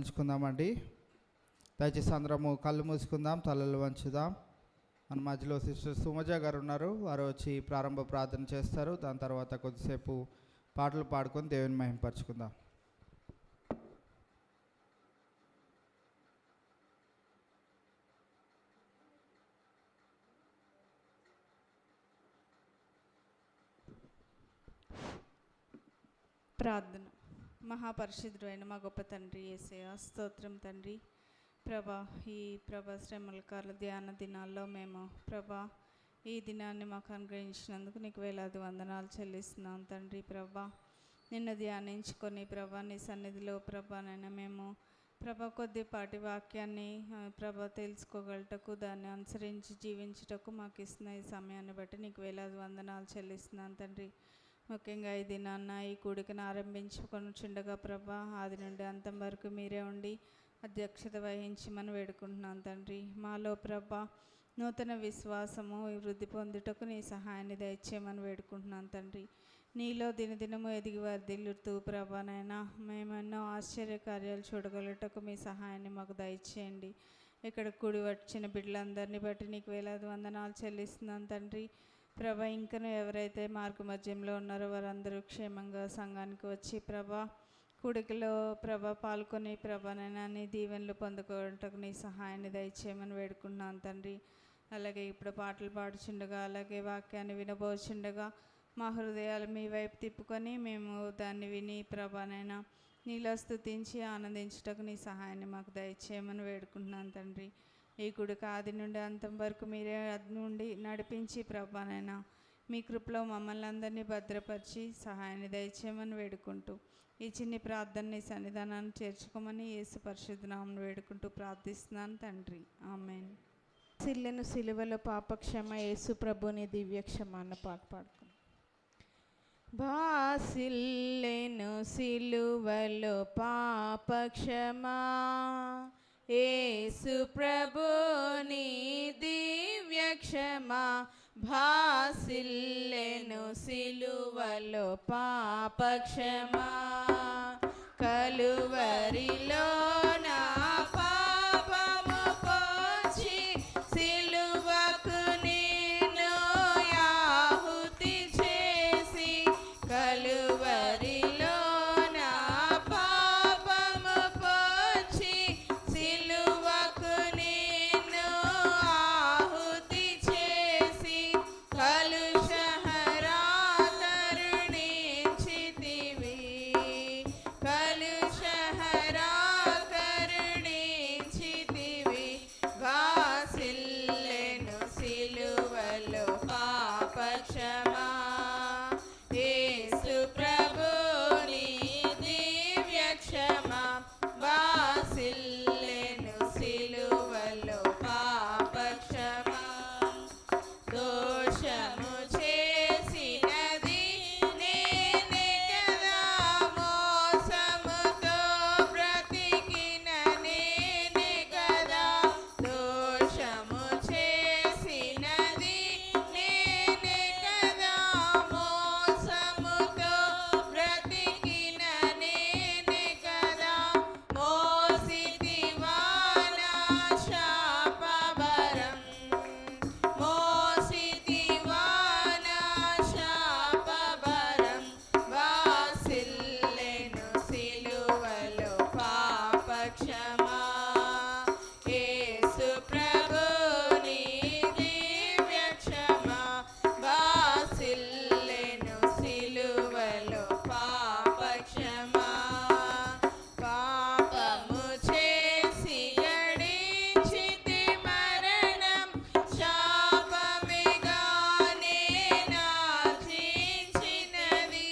ఉంచుకుందామండి. దయచేసి అందరము కళ్ళు మూసుకుందాం, తలలు వంచుదాం. మన మధ్యలో సిస్టర్ సుమజ గారు ఉన్నారు, వారు వచ్చి ప్రారంభ ప్రార్థన చేస్తారు. దాని తర్వాత కొద్దిసేపు పాటలు పాడుకొని దేవుని మహిమపరచుకుందాం. ప్రార్థన. మహాపరిశుద్ధుడైన మా గొప్ప తండ్రి యేసయ్యా, స్తోత్రం తండ్రి. ప్రభా, ఈ శ్రమల కాల ధ్యాన దినాల్లో మేము ప్రభా ఈ దినాన్ని మాకు అనుగ్రహించినందుకు నీకు వేలాది వందనాలు చెల్లిస్తున్నాం తండ్రి. ప్రభా, నిన్ను ధ్యానించుకొని ప్రభా నీ సన్నిధిలో ప్రభానైనా మేము ప్రభా కొద్దిపాటి వాక్యాన్ని ప్రభా తెలుసుకోగలటకు, దాన్ని అనుసరించి జీవించుటకు మాకు ఇస్తున్న ఈ సమయాన్ని బట్టి నీకు వేలాది వందనాలు చెల్లిస్తున్నాను తండ్రి. ముఖ్యంగా ఈ దినాన్న ఈ కూడికను ఆరంభించుకొనిచుండగా ప్రభా ఆది నుండి అంతం వరకు మీరే ఉండి అధ్యక్షత వహించమని వేడుకుంటున్నాను తండ్రి. మాలో ప్రభా నూతన విశ్వాసము వృద్ధి పొందుటకు నీ సహాయాన్ని దయచేయమని వేడుకుంటున్నాను తండ్రి. నీలో దినదినము ఎదిగి వర్ధిల్లుతూ ప్రభానైనా మేము ఎన్నో ఆశ్చర్యకార్యాలు చూడగలటకు మీ సహాయాన్ని మాకు దయచేయండి. ఇక్కడ కూడి వచ్చిన బిడ్డలందరినీ బట్టి నీకు వేలాది వందనాలు చెల్లిస్తున్నాను తండ్రి. ప్రభా, ఇంకను ఎవరైతే మార్గ మధ్యంలో ఉన్నారో వారందరూ క్షేమంగా సంఘానికి వచ్చి ప్రభా కూడికలో ప్రభా పాల్గొని ప్రభానైనా నీ దీవెనలు పొందుకోవటకు నీ సహాయాన్ని దయచేయమని వేడుకుంటున్నాను తండ్రి. అలాగే ఇప్పుడు పాటలు పాడుచుండగా, అలాగే వాక్యాన్ని వినబోచుండగా మా హృదయాలు మీ వైపు తిప్పుకొని మేము దాన్ని విని ప్రభానైనా నీలో స్తుతించి ఆనందించుటకు నీ సహాయాన్ని మాకు దయచేయమని వేడుకుంటున్నాను తండ్రి. ఈ గుడికి ఆది నుండి అంతం వరకు మీరే నుండి నడిపించి ప్రభానైనా మీ కృపలో మమ్మల్ని అందరినీ భద్రపరిచి సహాయాన్ని దయచేయమని వేడుకుంటూ ఈ చిన్ని ప్రార్థనని సన్నిధానాన్ని చేర్చుకోమని యేసు పరిశుద్ధ నామమున వేడుకుంటూ ప్రార్థిస్తున్నాను తండ్రి, ఆమేన్. సిల్లెను సిలువలో పాపక్షమ యేసు ప్రభుని దివ్యక్షమ అన్న పాట పాడుకున్నాం. బాసిల్లెను సిలువలో పాపక్షమా యేసు ప్రభుని దివ్యక్షమా, భాసిల్లెను సిలువలో పాపక్షమా, కలువరిలో నా పాపము పోచి సిలువకు నిన్ను ఆహుతి చేసి, కలువరిలో నా పాపము పోచి సిలువకు నిన్ను ఆహుతి చేసి, కలుషహరా కరుణించితివి, కలుషహరా కరుణించితివి, వాసిల్లెను సిలువలో పాపక్షమా, యేసు ప్రభుని దివ్యక్షమా, వాసిల్లెను సిలువలో పాపక్షమా, దోషము చేసినది నేనే కదా, మోసముతో బ్రతికిన నేనే కదా, దోషము చేసినది నేనే కదా, మోసముతో బ్రతికిన నేనే కదా, మోసితివా నా శాపభారం, మోసితివా నా శాపభారం, వాసిల్లెను సిలువలో పాపక్షమా, యేసు ప్రభుని దివ్యక్షమా, వాసిల్లెను సిలువలో పాపక్షమా, పాపము చేసి గడించితి మరణం, శాపమిగానే నాచించినది,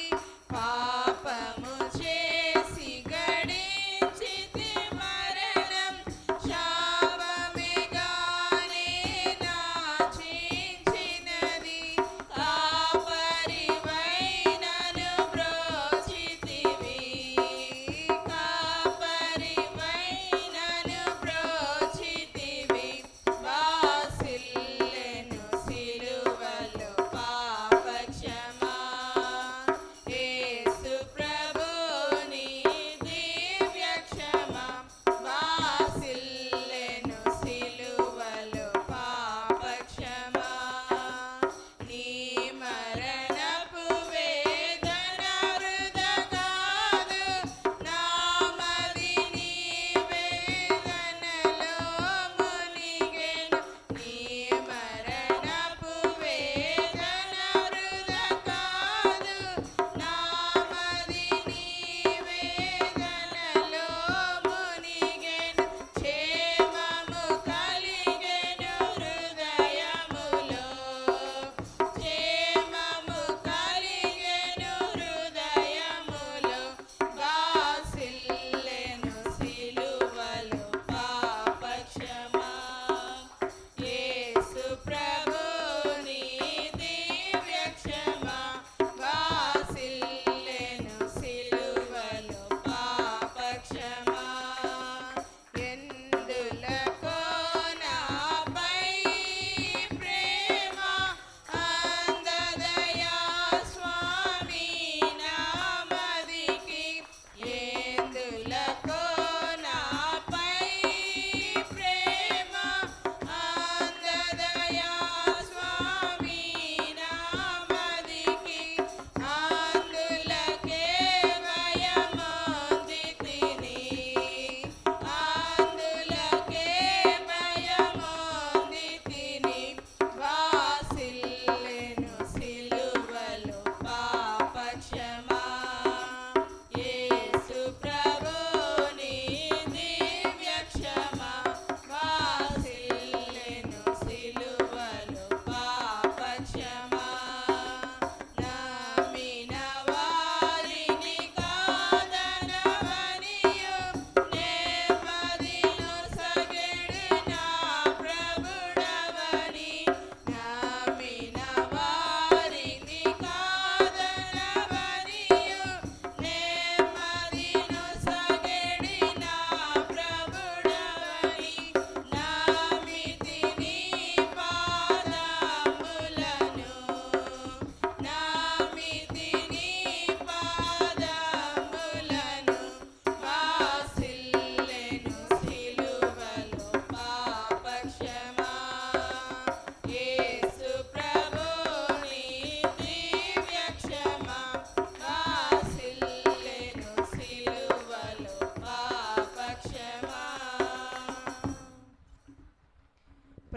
పాపము చేసి గడించితి మరణం,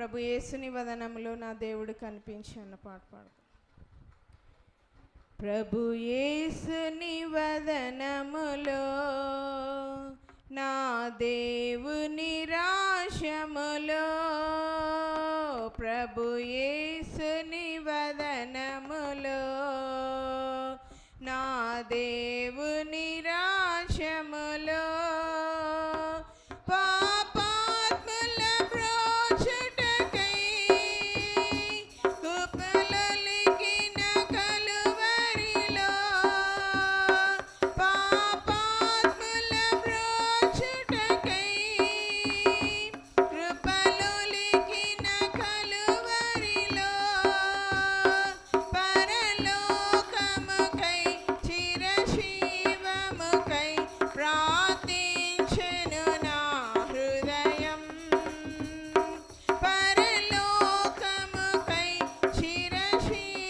ప్రభు యేసుని వదనములో నా దేవుడు కనిపించి అన్న పాట పాడు. ప్రభు యేసుని వదనములో నా దేవుని రాశములో, ప్రభు యేసుని వదనములో నా దేవుని రాశములో, పాపాత్ముల బ్రోచుటకై కృపలొలికిన కలువరిలో, పాపాత్ముల బ్రోచుటకై కృపలొలికిన కలువరిలో, పరలోకముకై చిరశీవముకై ప్రార్థించెను నా హృదయం, పరలోకముకై చిరశీవముకై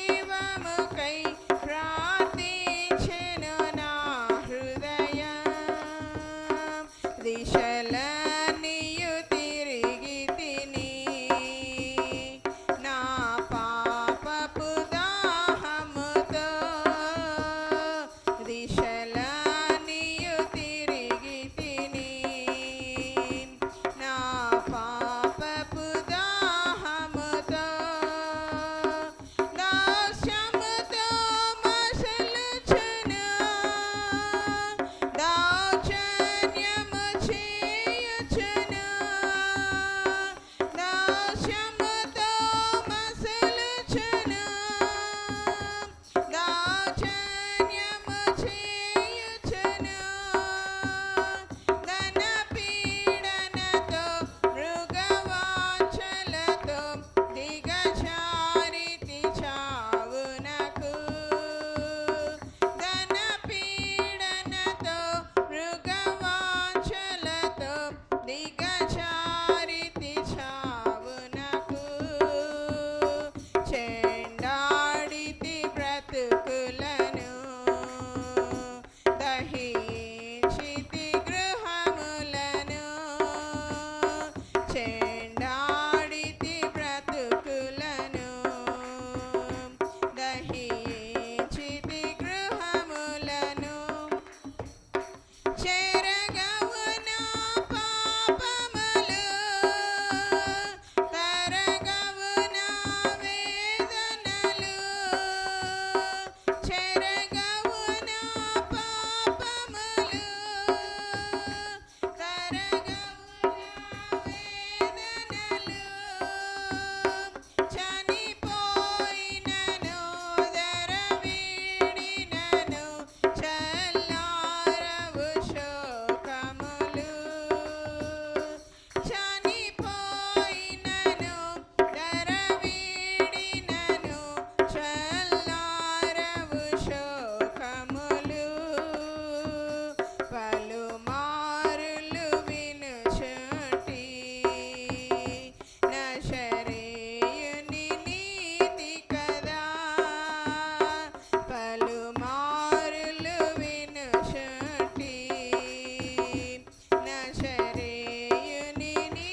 ప్రార్థించెను నా హృదయం, దిశలనియు తిరిగి తిని నా పాపపు దాహముతో, దిశలనియు తిరిగి తిని నా పాపపు దాహముతో, దాస్యముతో మసలుచును, దౌర్జన్యము చేయుచును, దాస్యముతో మసలుచును, దౌర్జన్యము చేయుచును, ధన పీడనతో మృగవాంఛలతో దిగజారితి చావునకు, ధన పీడనతో మృగవాంఛలతో దిగజారితి చావునకు, చెండాడితి బ్రతుకులను, దహించితి గృహములను, చెండాడితి బ్రతుకులను, దహించితి గృహములను, చెరగవు నా పాపములు, తరగవు నా వేదనలు, చెరగవు నా పాపములు, తరగవు నా వేదనలు, చనిపోయినను దరవీడినను చల్లారవు శోకములు, చనిపోయినను దరవీడినను చల్లారవు శోకములు, పలుమారులు వినుచుంటి నజరేయుని నీతి కదా, పలుమారులు వినుచుంటి నజరేయుని నీతి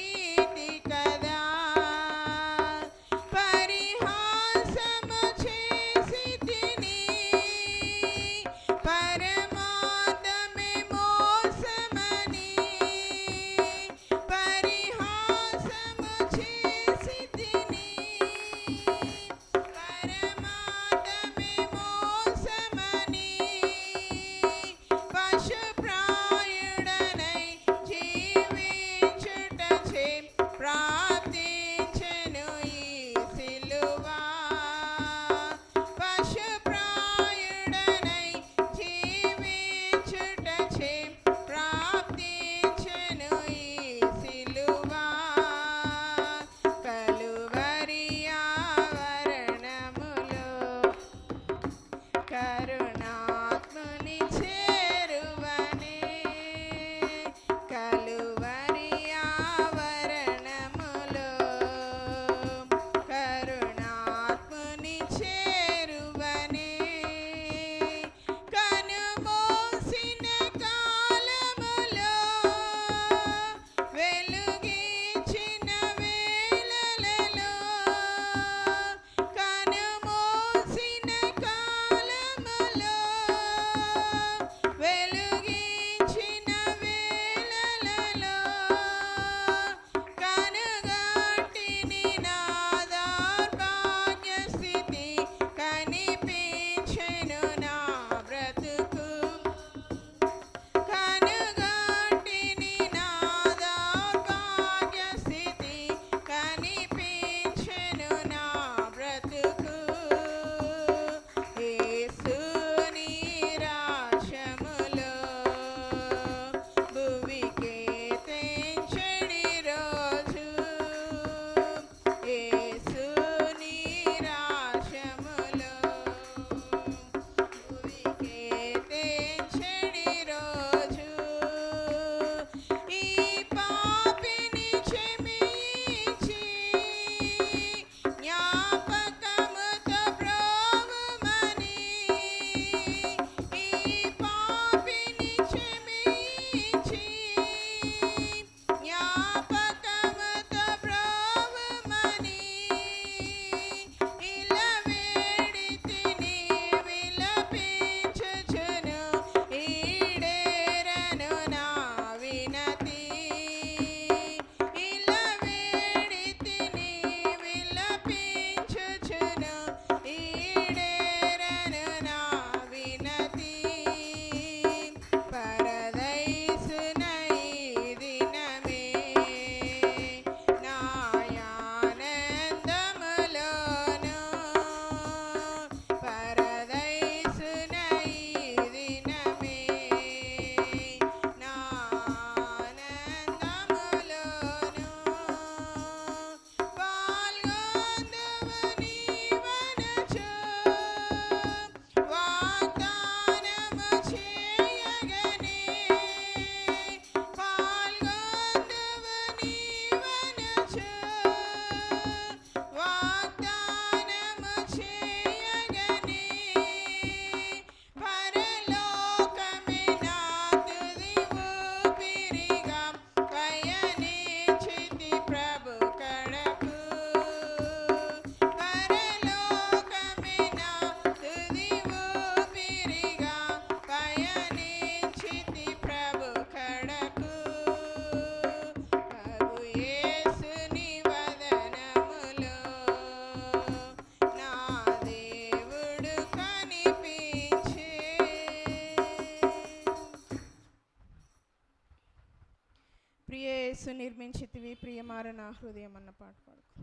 యేసు నిర్మించితివి ప్రియమార నా హృదయం అన్న పాట పాడుకో.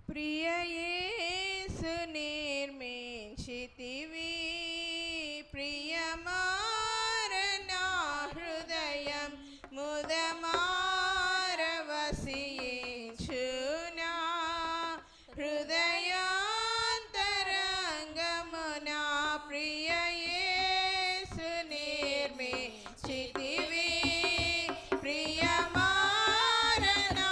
ప్రియ యేసు నిర్మించితివి ప్రియమార నా హృదయం ముదమార వసించునా హృదయాంతరంగమున ప్రియ యేసు నిర్మించితివి ప్రియమార నా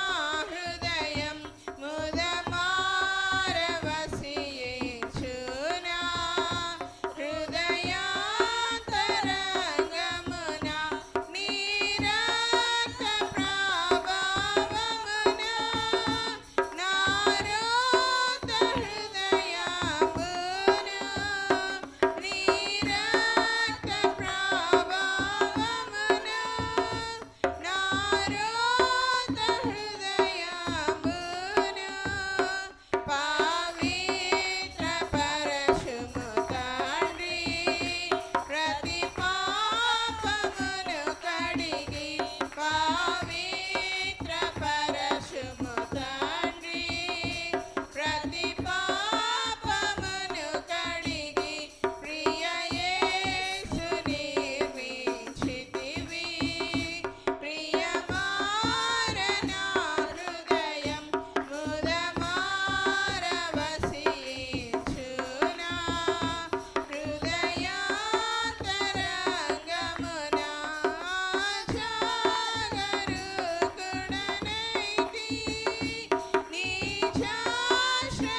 హృదయం ముదమార వసించునా హృదయాంతరంగమున నీ రక్త ప్రభావమున నా రోత హృదయమున నీ రక్త ప్రభావమున నా రోత హృదయమున పవిత్ర పరశుము తండ్రి ప్రతి పాపమును కడిగి పవిత్ర పరశుము తండ్రి ప్రతి పాపమును కడిగి ప్రియ యేసు నిర్మించితివి ప్రియమార నా హృదయం ముదమార వసించునా హృదయాంతరంగమున జాగరూకుడనైతి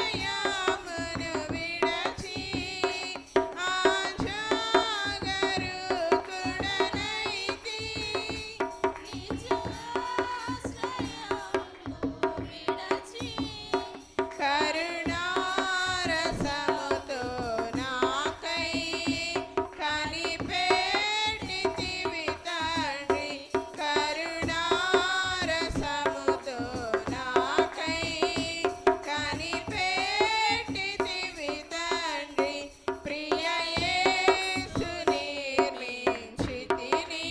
నీచాశ్రయమును విడచి జాగరూకుడనైతి కరుణారసముతో నాకై కనిపెట్టితివి తండ్రి కరుణారసముతో నాకై కనిపెట్టితివి తండ్రి ప్రియ యేసు నిర్మించితిని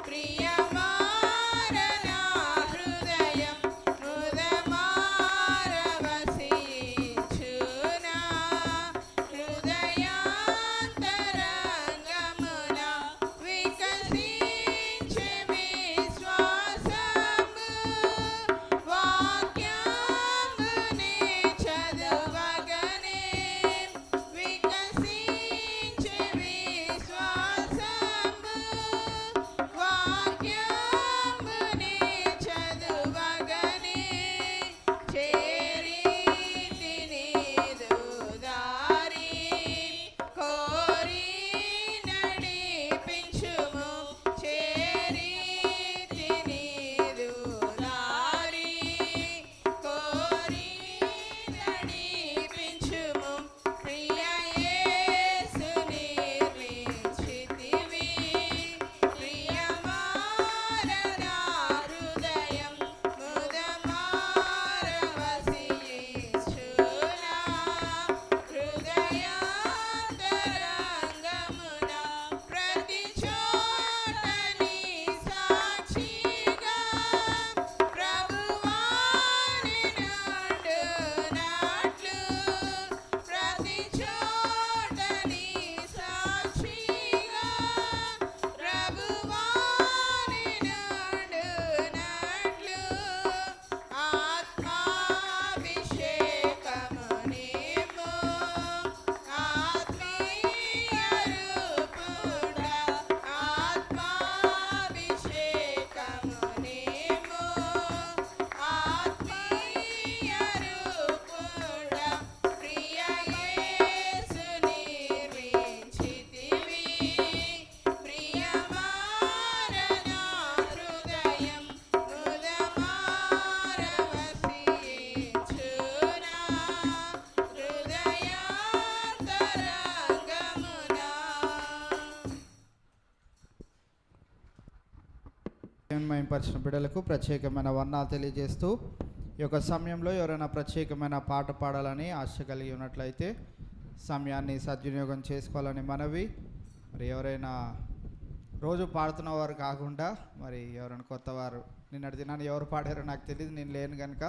ప్రియమార నా హృదయం ముదమార వసించునా హృదయాంతరంగమున వికసించే విశ్వాసము వాక్యమునే చదవగనే వికసించే విశ్వాసము వాక్యమునే చదవగనే చేరితి నీదు దారి కోరి నడిపించుము చేరితి నీదు దారి కోరి నడిపించుము ప్రియ యేసు నిర్మించితివి ప్రియమార నా హృదయం ముదమార వసించునా హృదయాంతరంగమున ప్రతి చోట నీ సాక్షిగా ప్రభువాని నుండునట్లు ప్రతి చోట నీ సాక్షిగా ప్రభువాని నుండునట్లు ఆత్మాభిషేకమునేమో ఆత్మీయ రూపుడా ఆత్మాభిషేకమునేమో ఆత్మీయ రూపుడా ప్రియ యేసు నిర్మించితివి ప్రియమార నా హృదయం ముదమార వసించునా హృదయాంతరంగమున మహిమపరిచిన బిడ్డలకు ప్రత్యేకమైన వర్ణాలు తెలియజేస్తూ ఈ యొక్క సమయంలో ఎవరైనా ప్రత్యేకమైన పాట పాడాలని ఆశ కలిగి ఉన్నట్లయితే సమయాన్ని సద్వినియోగం చేసుకోవాలని మనవి. మరి ఎవరైనా రోజు పాడుతున్న వారు కాకుండా మరి ఎవరైనా కొత్తవారు నిన్నటి దినాన్ని ఎవరు పాడారో నాకు తెలియదు, నేను లేను కనుక.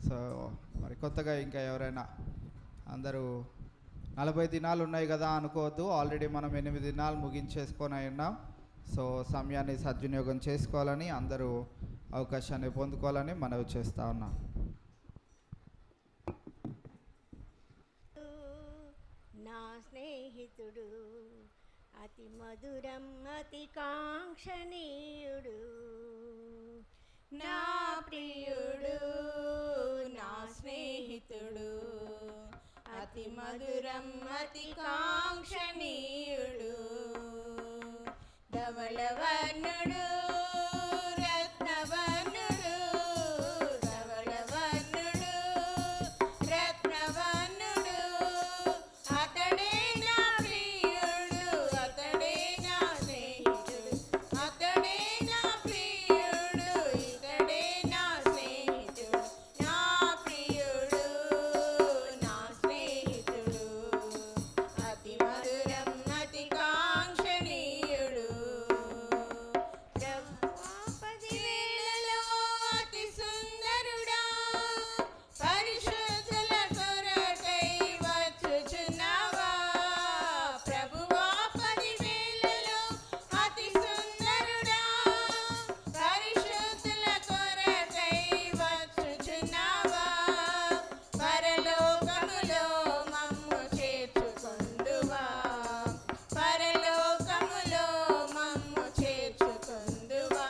సో మరి కొత్తగా ఇంకా ఎవరైనా, అందరూ 40 దినాలు ఉన్నాయి కదా అనుకోవద్దు, ఆల్రెడీ మనం 8 దినాలు ముగించేసుకొని ఉన్నాం. సో సమయాన్ని సద్వినియోగం చేసుకోవాలని, అందరూ అవకాశాన్ని పొందుకోవాలని మనవి చేస్తూ ఉన్నాం. నా స్నేహితుడు అతి మధురం అతి కాంక్షణీయుడు, నా ప్రియుడు నా స్నేహితుడు అతి మధురం అతి కాంక్షణీయుడు, ధవళవర్ణుడు రత్నవర్ణుడు, ధవళవర్ణుడు రత్నవర్ణుడు, అతడే నా ప్రియుడు అతడే నా స్నేహితుడు, అతడే నా ప్రియుడు ఇతడే నా స్నేహితుడు, నా ప్రియుడు నా స్నేహితుడు అతి మధురం అతి కాంక్షణీయుడు, ఆపది వేళలో అతి సుందరుడా, పరిశుద్ధుల కొరకై వచ్చుచున్నావా, ప్రభువా ఆపది వేళలో అతి సుందరుడా, పరిశుద్ధుల కొరకై వచ్చుచున్నావా, పరలోకములో మమ్ము చేర్చుకొందువా, పరలోకములో మమ్ము చేర్చుకొందువా,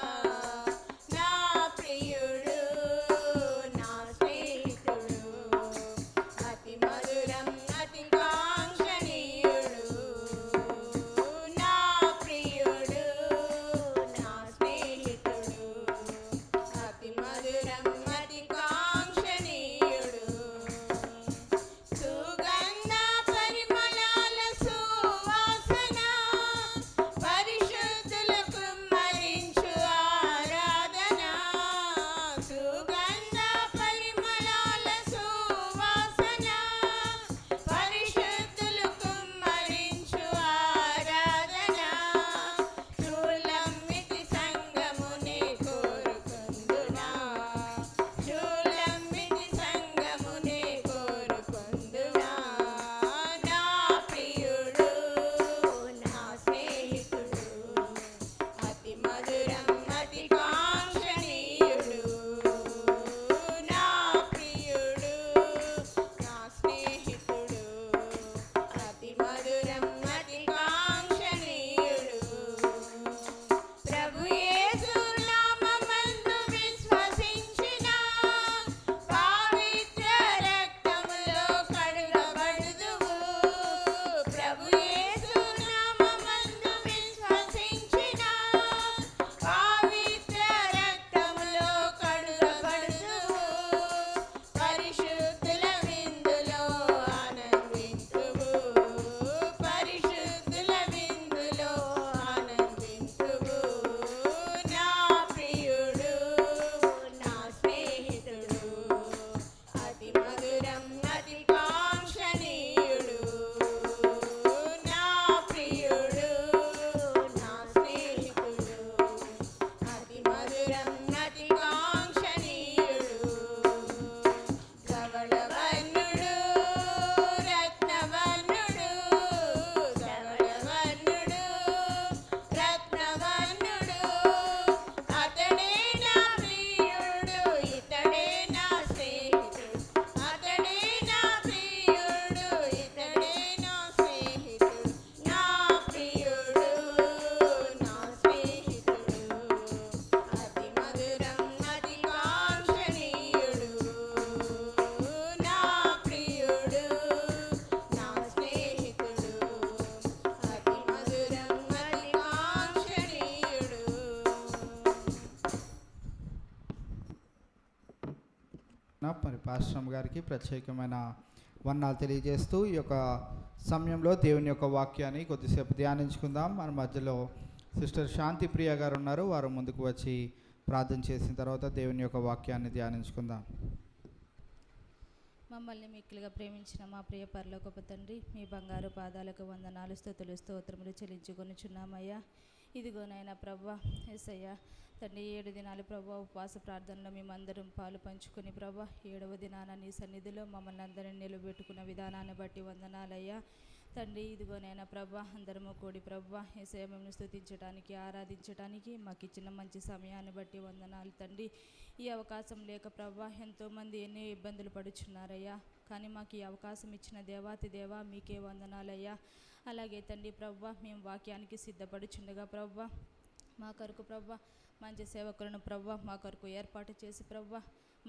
నా ప్రియుడు నా స్నేహితుడు అతి మధురం అతి కాంక్షణీయుడు, నా ప్రియుడు నా స్నేహితుడు అతి మధురం అతి కాంక్షణీయుడు, సుగంధ పరిమళాల సువాసన పరిశుద్ధుల కుమ్మరించు ఆరాధన, సుగంధ పరిమళాల సువాసన పరిశుద్ధులు కుమ్మరించు ఆరాధన, చూలమ్మితి సంగమునే కోరుకొందునా, చూలమ్మితి సంగమునే కోరుకొందునా, నా ప్రియుడు నా స్నేహితుడు అతి మధురం అతి కాంక్షణీయుడు, నా ప్రియుడు నా స్నేహితుడు అతి మధురం అతి కాంక్షణీయుడు, ప్రభు యేసు నామమందు విశ్వసించిన పవిత్ర రక్తములో కడుగబడుదువు, ప్రభు యేసు నామమందు విశ్వసించిన పవిత్ర రక్తములో కడుగబడుదువు, పరిశుద్ధుల విందులో ఆనందింతువు, పరిశుద్ధుల విందులో ఆనందింతువు, నా ప్రియుడు నా స్నేహితుడు అతి మధురం అతి కాంక్షణీయుడు, నా ప్రియుడు నా స్నేహితుడు అతి మధురం అతి కాంక్షణీయుడు, ధవళవర్ణుడు రత్నవర్ణుడు, ధవళవర్ణుడు రత్నవర్ణుడు, అతడే నా ప్రియుడు ఇతడే నా స్నేహితుడు, అతడే నా ప్రియుడు ఇతడే నా స్నేహితుడు, నా ప్రియుడు నా స్నేహితుడు అతి మధురం అతి కాంక్షణీయుడు, నా ప్రియుడు నా స్నేహితుడు అతి మధురం అతి కాంక్షణీయుడు. మరి పాస్టర్ గారికి ప్రత్యేకమైన వందనాలు తెలియజేస్తూ ఈ యొక్క సమయంలో దేవుని యొక్క వాక్యాన్ని కొద్దిసేపు ధ్యానించుకుందాం. మన మధ్యలో సిస్టర్ శాంతి ప్రియ గారు ఉన్నారు, వారు ముందుకు వచ్చి ప్రార్థన చేసిన తర్వాత దేవుని యొక్క వాక్యాన్ని ధ్యానించుకుందాం. మమ్మల్ని మిక్కిలిగా ప్రేమించిన మా ప్రియ పరలోకపు తండ్రి, మీ బంగారు పాదాలకు వందనాలు స్తుతులు స్తోత్రములు చెల్లించుకొనుచున్నామయ్యా. ఇదిగోనైనా ప్రభా యేసయ్య తండ్రి 7 దినాలు ప్రభా ఉపవాస ప్రార్థనలో మేమందరం పాలు పంచుకొని ప్రభా 7వ దినాన నీ సన్నిధిలో మమ్మల్ని అందరిని నిలబెట్టుకున్న విధానాన్ని బట్టి వందనాలయ్యా తండ్రి. ఇదిగోనైనా ప్రభా అందరము కూడి ప్రభా యేసయ్య మిమ్మల్ని స్తుతించడానికి ఆరాధించడానికి మాకు ఇచ్చిన మంచి సమయాన్ని బట్టి వందనాలు తండ్రి. ఈ అవకాశం లేక ప్రభా ఎంతోమంది ఎన్నో ఇబ్బందులు పడుచున్నారయ్యా, కానీ మాకు ఈ అవకాశం ఇచ్చిన దేవాతి దేవా మీకే వందనాలయ్యా. అలాగే తండ్రి ప్రభా మేము వాక్యానికి సిద్ధపడుచుండగా ప్రభా మా కొరకు ప్రభా మంచి సేవకులను ప్రభా మా కొరకు ఏర్పాటు చేసి ప్రభా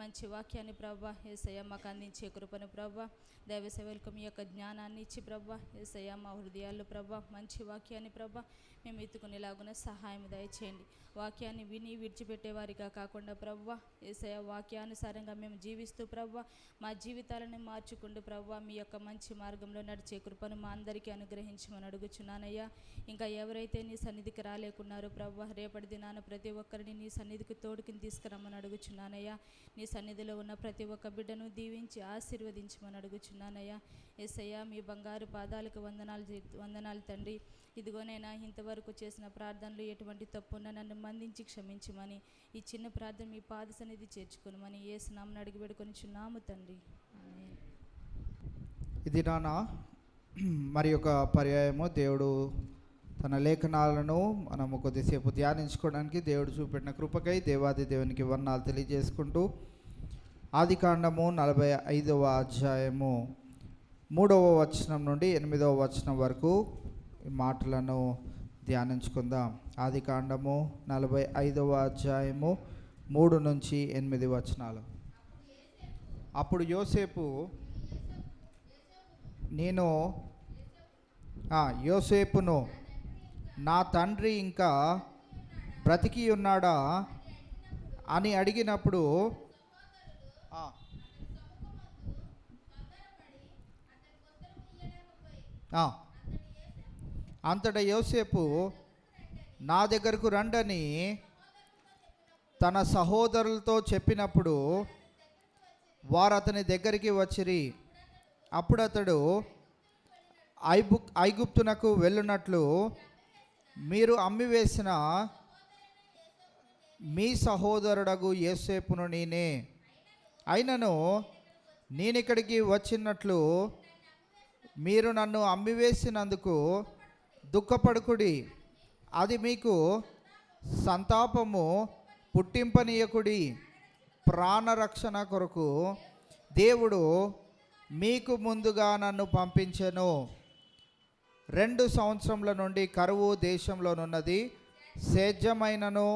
మంచి వాక్యాన్ని ప్రభా యేసయ్య మాకు అందించే కృపను ప్రభా దైవ సేవలకు మీ యొక్క జ్ఞానాన్ని ఇచ్చి ప్రభా యేసయ్య మా హృదయాల్లో ప్రభా మంచి వాక్యాన్ని ప్రభా మేము ఎత్తుకునేలాగున సహాయం దయచేయండి. వాక్యాన్ని విని విడిచిపెట్టేవారిగా కాకుండా ప్రభా యేసయ్య వాక్యానుసారంగా మేము జీవిస్తూ ప్రభా మా జీవితాలను మార్చుకుంటూ ప్రభా మీ యొక్క మంచి మార్గంలో నడిచే కృపను మా అందరికీ అనుగ్రహించమని అడుగుచున్నానయ్యా. ఇంకా ఎవరైతే నీ సన్నిధికి రాలేకున్నారో ప్రభా రేపటి దినాన ప్రతి ఒక్కరిని నీ సన్నిధికి తోడుకుని తీసుకురమ్మని అడుగుచున్నానయ్యా. నీ సన్నిధిలో ఉన్న ప్రతి ఒక్క బిడ్డను దీవించి ఆశీర్వదించమని అడుగుచున్నానయ్యా. యేసయ్య మీ బంగారు పాదాలకు వందనాలు తండ్రి. ఇదిగోనైనా ఇంతవరకు చేసిన ప్రార్థనలు ఎటువంటి తప్పున్నా నన్ను మందించి క్షమించమని ఈ చిన్న ప్రార్థన మీ పాద సన్నిధి చేర్చుకోనమని యేసు నామమున అడిగి వేడుకొనుచున్నాము తండ్రి. ఆమేన్. ఇది నాన్న మరి ఒక పర్యాయము దేవుడు తన లేఖనాలను మనము కొద్దిసేపు ధ్యానించుకోవడానికి దేవుడు చూపెట్టిన కృపకై దేవాది దేవునికి వందనాలు తెలియజేసుకుంటూ ఆదికాండము 45వ అధ్యాయము 3వ వచనం నుండి 8వ వచనం వరకు ఈ మాటలను ధ్యానించుకుందాం. ఆదికాండము 45వ అధ్యాయము 3 నుంచి 8 వచనాలు. అప్పుడు యోసేపు నేను యోసేపును నా తండ్రి ఇంకా బ్రతికి ఉన్నాడా అని అడిగినప్పుడు అంతటా యోసేపు నా దగ్గరకు రండని తన సహోదరులతో చెప్పినప్పుడు వారు అతని దగ్గరికి వచ్చిరి. అప్పుడు అతడు ఐగుప్తునకు వెళ్ళునట్లు మీరు అమ్మివేసిన మీ సహోదరుడగు యోసేపును నేనే, అయినను నేనిక్కడికి వచ్చినట్లు మీరు నన్ను అమ్మివేసినందుకు దుఃఖపడుకుడి, అది మీకు సంతాపము పుట్టింపనీయకుడి. ప్రాణరక్షణ కొరకు దేవుడు మీకు ముందుగా నన్ను పంపించెను. 2 సంవత్సరముల నుండి కరువు దేశంలోనున్నది, సేద్యమైనను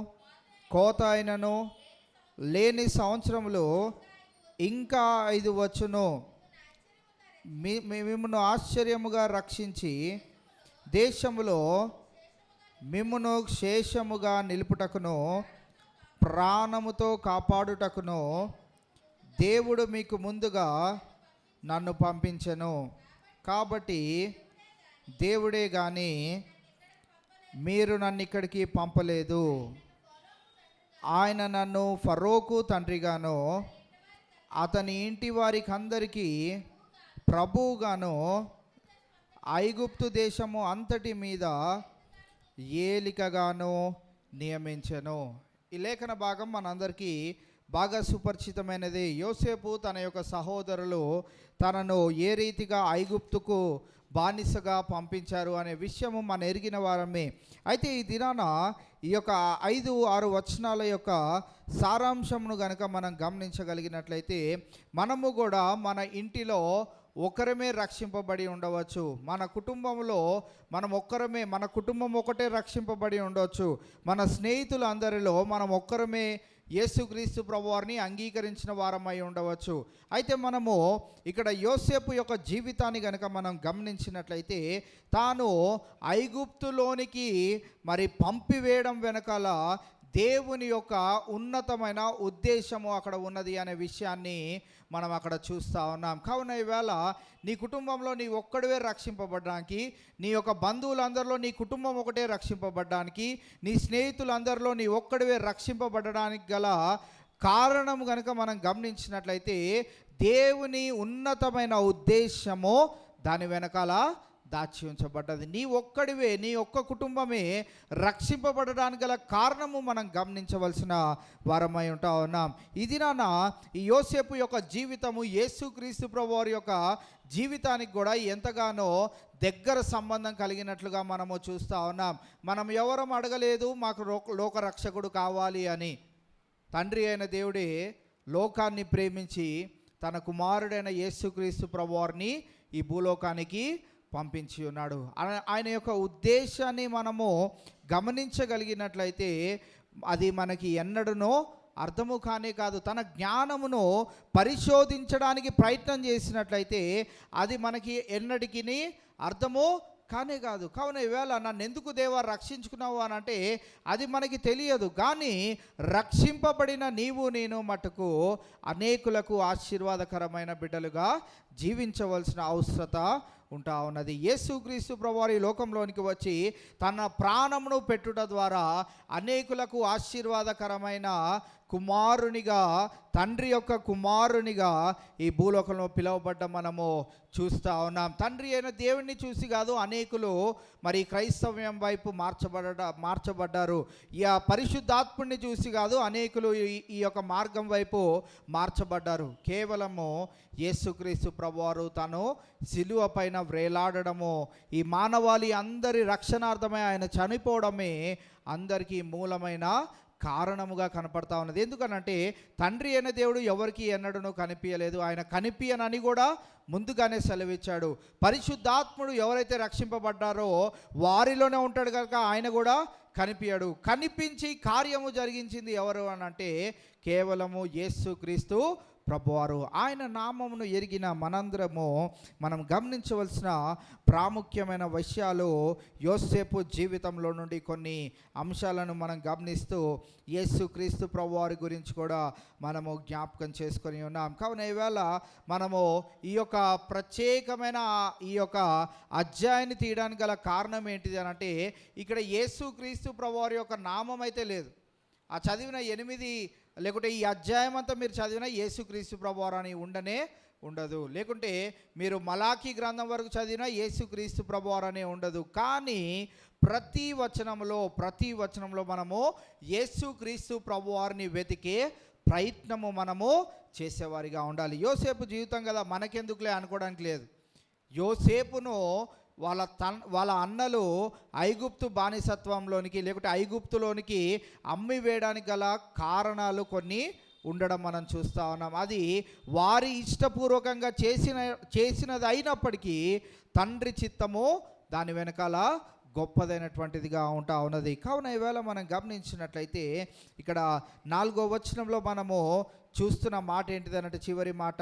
కోత అయినను లేని సంవత్సరములు ఇంకా 5 వచ్చును. మిమ్మును ఆశ్చర్యముగా రక్షించి దేశములో మిమ్మును శేషముగా నిలుపుటకును ప్రాణముతో కాపాడుటకును దేవుడు మీకు ముందుగా నన్ను పంపించెను. కాబట్టి దేవుడే కానీ మీరు నన్ను ఇక్కడికి పంపలేదు. ఆయన నన్ను ఫరోకు తండ్రిగాను అతని ఇంటి వారికి అందరికీ ప్రభువుగాను ఐగుప్తు దేశము అంతటి మీద ఏలికగాను నియమించెను. ఈ లేఖన భాగం మనందరికీ బాగా సుపరిచితమైనది. యోసేపు తన యొక్క సహోదరులు తనను ఏ రీతిగా ఐగుప్తుకు బానిసగా పంపించారు అనే విషయము మనం ఎరిగిన వారమే. అయితే ఈ దినాన ఈ యొక్క 5-6 వచనాల యొక్క సారాంశమును గనక మనం గమనించగలిగినట్లయితే మనము కూడా మన ఇంటిలో ఒకరమే రక్షింపబడి ఉండవచ్చు. మన కుటుంబంలో మన కుటుంబం ఒకటే రక్షింపబడి ఉండవచ్చు. మన స్నేహితులు అందరిలో మనం ఒక్కరమే యేసుక్రీస్తు ప్రభువారిని అంగీకరించిన వారమై ఉండవచ్చు. అయితే మనము ఇక్కడ యోసేపు యొక్క జీవితాన్ని కనుక మనం గమనించినట్లయితే తాను ఐగుప్తులోనికి మరి పంపివేయడం వెనకాల దేవుని యొక్క ఉన్నతమైన ఉద్దేశము అక్కడ ఉన్నది అనే విషయాన్ని మనం అక్కడ చూస్తూ ఉన్నాం. కావున ఈవేళ నీ కుటుంబంలో నీ ఒక్కడివే రక్షింపబడడానికి, నీ యొక్క బంధువులందరిలో నీ కుటుంబం ఒకటే రక్షింపబడడానికి, నీ స్నేహితులందరిలో నీ ఒక్కడివే రక్షింపబడడానికి గల కారణం కనుక మనం గమనించినట్లయితే దేవుని ఉన్నతమైన ఉద్దేశము దాని వెనకాల దాచి ఉంచబడ్డది. నీ ఒక్కడివే, నీ ఒక్క కుటుంబమే రక్షింపబడడానికి గల కారణము మనం గమనించవలసిన వారమై ఉంటా ఉన్నాం. ఇది నాన్న ఈ యోసేపు యొక్క జీవితము యేసుక్రీస్తు ప్రభువారి యొక్క జీవితానికి కూడా ఎంతగానో దగ్గర సంబంధం కలిగినట్లుగా మనము చూస్తూ ఉన్నాం. మనం ఎవరం అడగలేదు మాకు లోక రక్షకుడు కావాలి అని. తండ్రి అయిన దేవుడే లోకాన్ని ప్రేమించి తన కుమారుడైన యేసుక్రీస్తు ప్రభువారిని ఈ భూలోకానికి పంపించి ఉన్నాడు. ఆయన యొక్క ఉద్దేశాన్ని మనము గమనించగలిగినట్లయితే అది మనకి ఎన్నడూనో అర్థము కానే కాదు. తన జ్ఞానమును పరిశోధించడానికి ప్రయత్నం చేసినట్లయితే అది మనకి ఎన్నటికీ అర్థము కానే కాదు. కావున ఈవేళ నన్ను ఎందుకు దేవా రక్షించుకున్నావు అని అంటే అది మనకి తెలియదు. కానీ రక్షింపబడిన నీవు నేను మటుకు అనేకులకు ఆశీర్వాదకరమైన బిడ్డలుగా జీవించవలసిన అవసరత ఉంటా ఉన్నది. యేసుక్రీస్తు ప్రభువారు ఈ లోకంలోనికి వచ్చి తన ప్రాణమును పెట్టుట ద్వారా అనేకులకు ఆశీర్వాదకరమైన కుమారునిగా, తండ్రి యొక్క కుమారునిగా ఈ భూలోకంలో పిలువబడ్డ మనము చూస్తూ ఉన్నాం. తండ్రి అయిన దేవుణ్ణి చూసి కాదు అనేకులు మరి క్రైస్తవ్యం వైపు మార్చబడ్డారు. ఈ పరిశుద్ధాత్ముడిని చూసి కాదు అనేకులు ఈ యొక్క మార్గం వైపు మార్చబడ్డారు. కేవలము యేసుక్రీస్తు ప్రభువారు తను సిలువ పైన వ్రేలాడడము, ఈ మానవాళి అందరి రక్షణార్థమై ఆయన చనిపోవడమే అందరికీ మూలమైన కారణముగా కనపడతా ఉన్నది. ఎందుకనంటే తండ్రి అయిన దేవుడు ఎవరికి ఎన్నడూ కనిపించలేదు. ఆయన కనిపించనని కూడా ముందుగానే సెలవిచ్చాడు. పరిశుద్ధాత్ముడు ఎవరైతే రక్షింపబడ్డారో వారిలోనే ఉంటాడు కనుక ఆయన కూడా కనిపించాడు. కనిపించి కార్యము జరిగించింది ఎవరు అని అంటే కేవలము యేసుక్రీస్తు ప్రభువారు. ఆయన నామమును ఎరిగిన మనందరము మనం గమనించవలసిన ప్రాముఖ్యమైన విషయాలు యోసేపు జీవితంలో నుండి కొన్ని అంశాలను మనం గమనిస్తూ యేసుక్రీస్తు ప్రభువారి గురించి కూడా మనము జ్ఞాపకం చేసుకొని ఉన్నాం. కావున ఈవేళ మనము ఈ యొక్క ప్రత్యేకమైన ఈ యొక్క అధ్యాయాన్ని తీయడానికి గల కారణం ఏంటిది అని అంటే ఇక్కడ యేసుక్రీస్తు ప్రభువారి యొక్క నామం అయితే లేదు. ఆ చదివిన 8 లేకుంటే ఈ అధ్యాయం అంతా మీరు చదివిన యేసుక్రీస్తు ప్రభువారు అని ఉండదు. లేకుంటే మీరు మలాకీ గ్రంథం వరకు చదివిన యేసుక్రీస్తు ప్రభువారు అనే ఉండదు. కానీ ప్రతి వచనంలో మనము యేసుక్రీస్తు ప్రభువారిని వెతికే ప్రయత్నము మనము చేసేవారిగా ఉండాలి. యోసేపు జీవితం కదా మనకెందుకులే అనుకోవడానికి లేదు. యోసేపును వాళ్ళ అన్నలు ఐగుప్తు బానిసత్వంలోనికి లేకుంటే ఐగుప్తులోనికి అమ్మి వేయడానికి గల కారణాలు కొన్ని ఉండడం మనం చూస్తూ ఉన్నాం. అది వారి ఇష్టపూర్వకంగా చేసినది అయినప్పటికీ తండ్రి చిత్తము దాని వెనకాల గొప్పదైనటువంటిదిగా ఉంటా ఉన్నది. కావున ఈవేళ మనం గమనించినట్లయితే ఇక్కడ 4వ వచనంలో మనము చూస్తున్న మాట ఏంటిదనంటే చివరి మాట,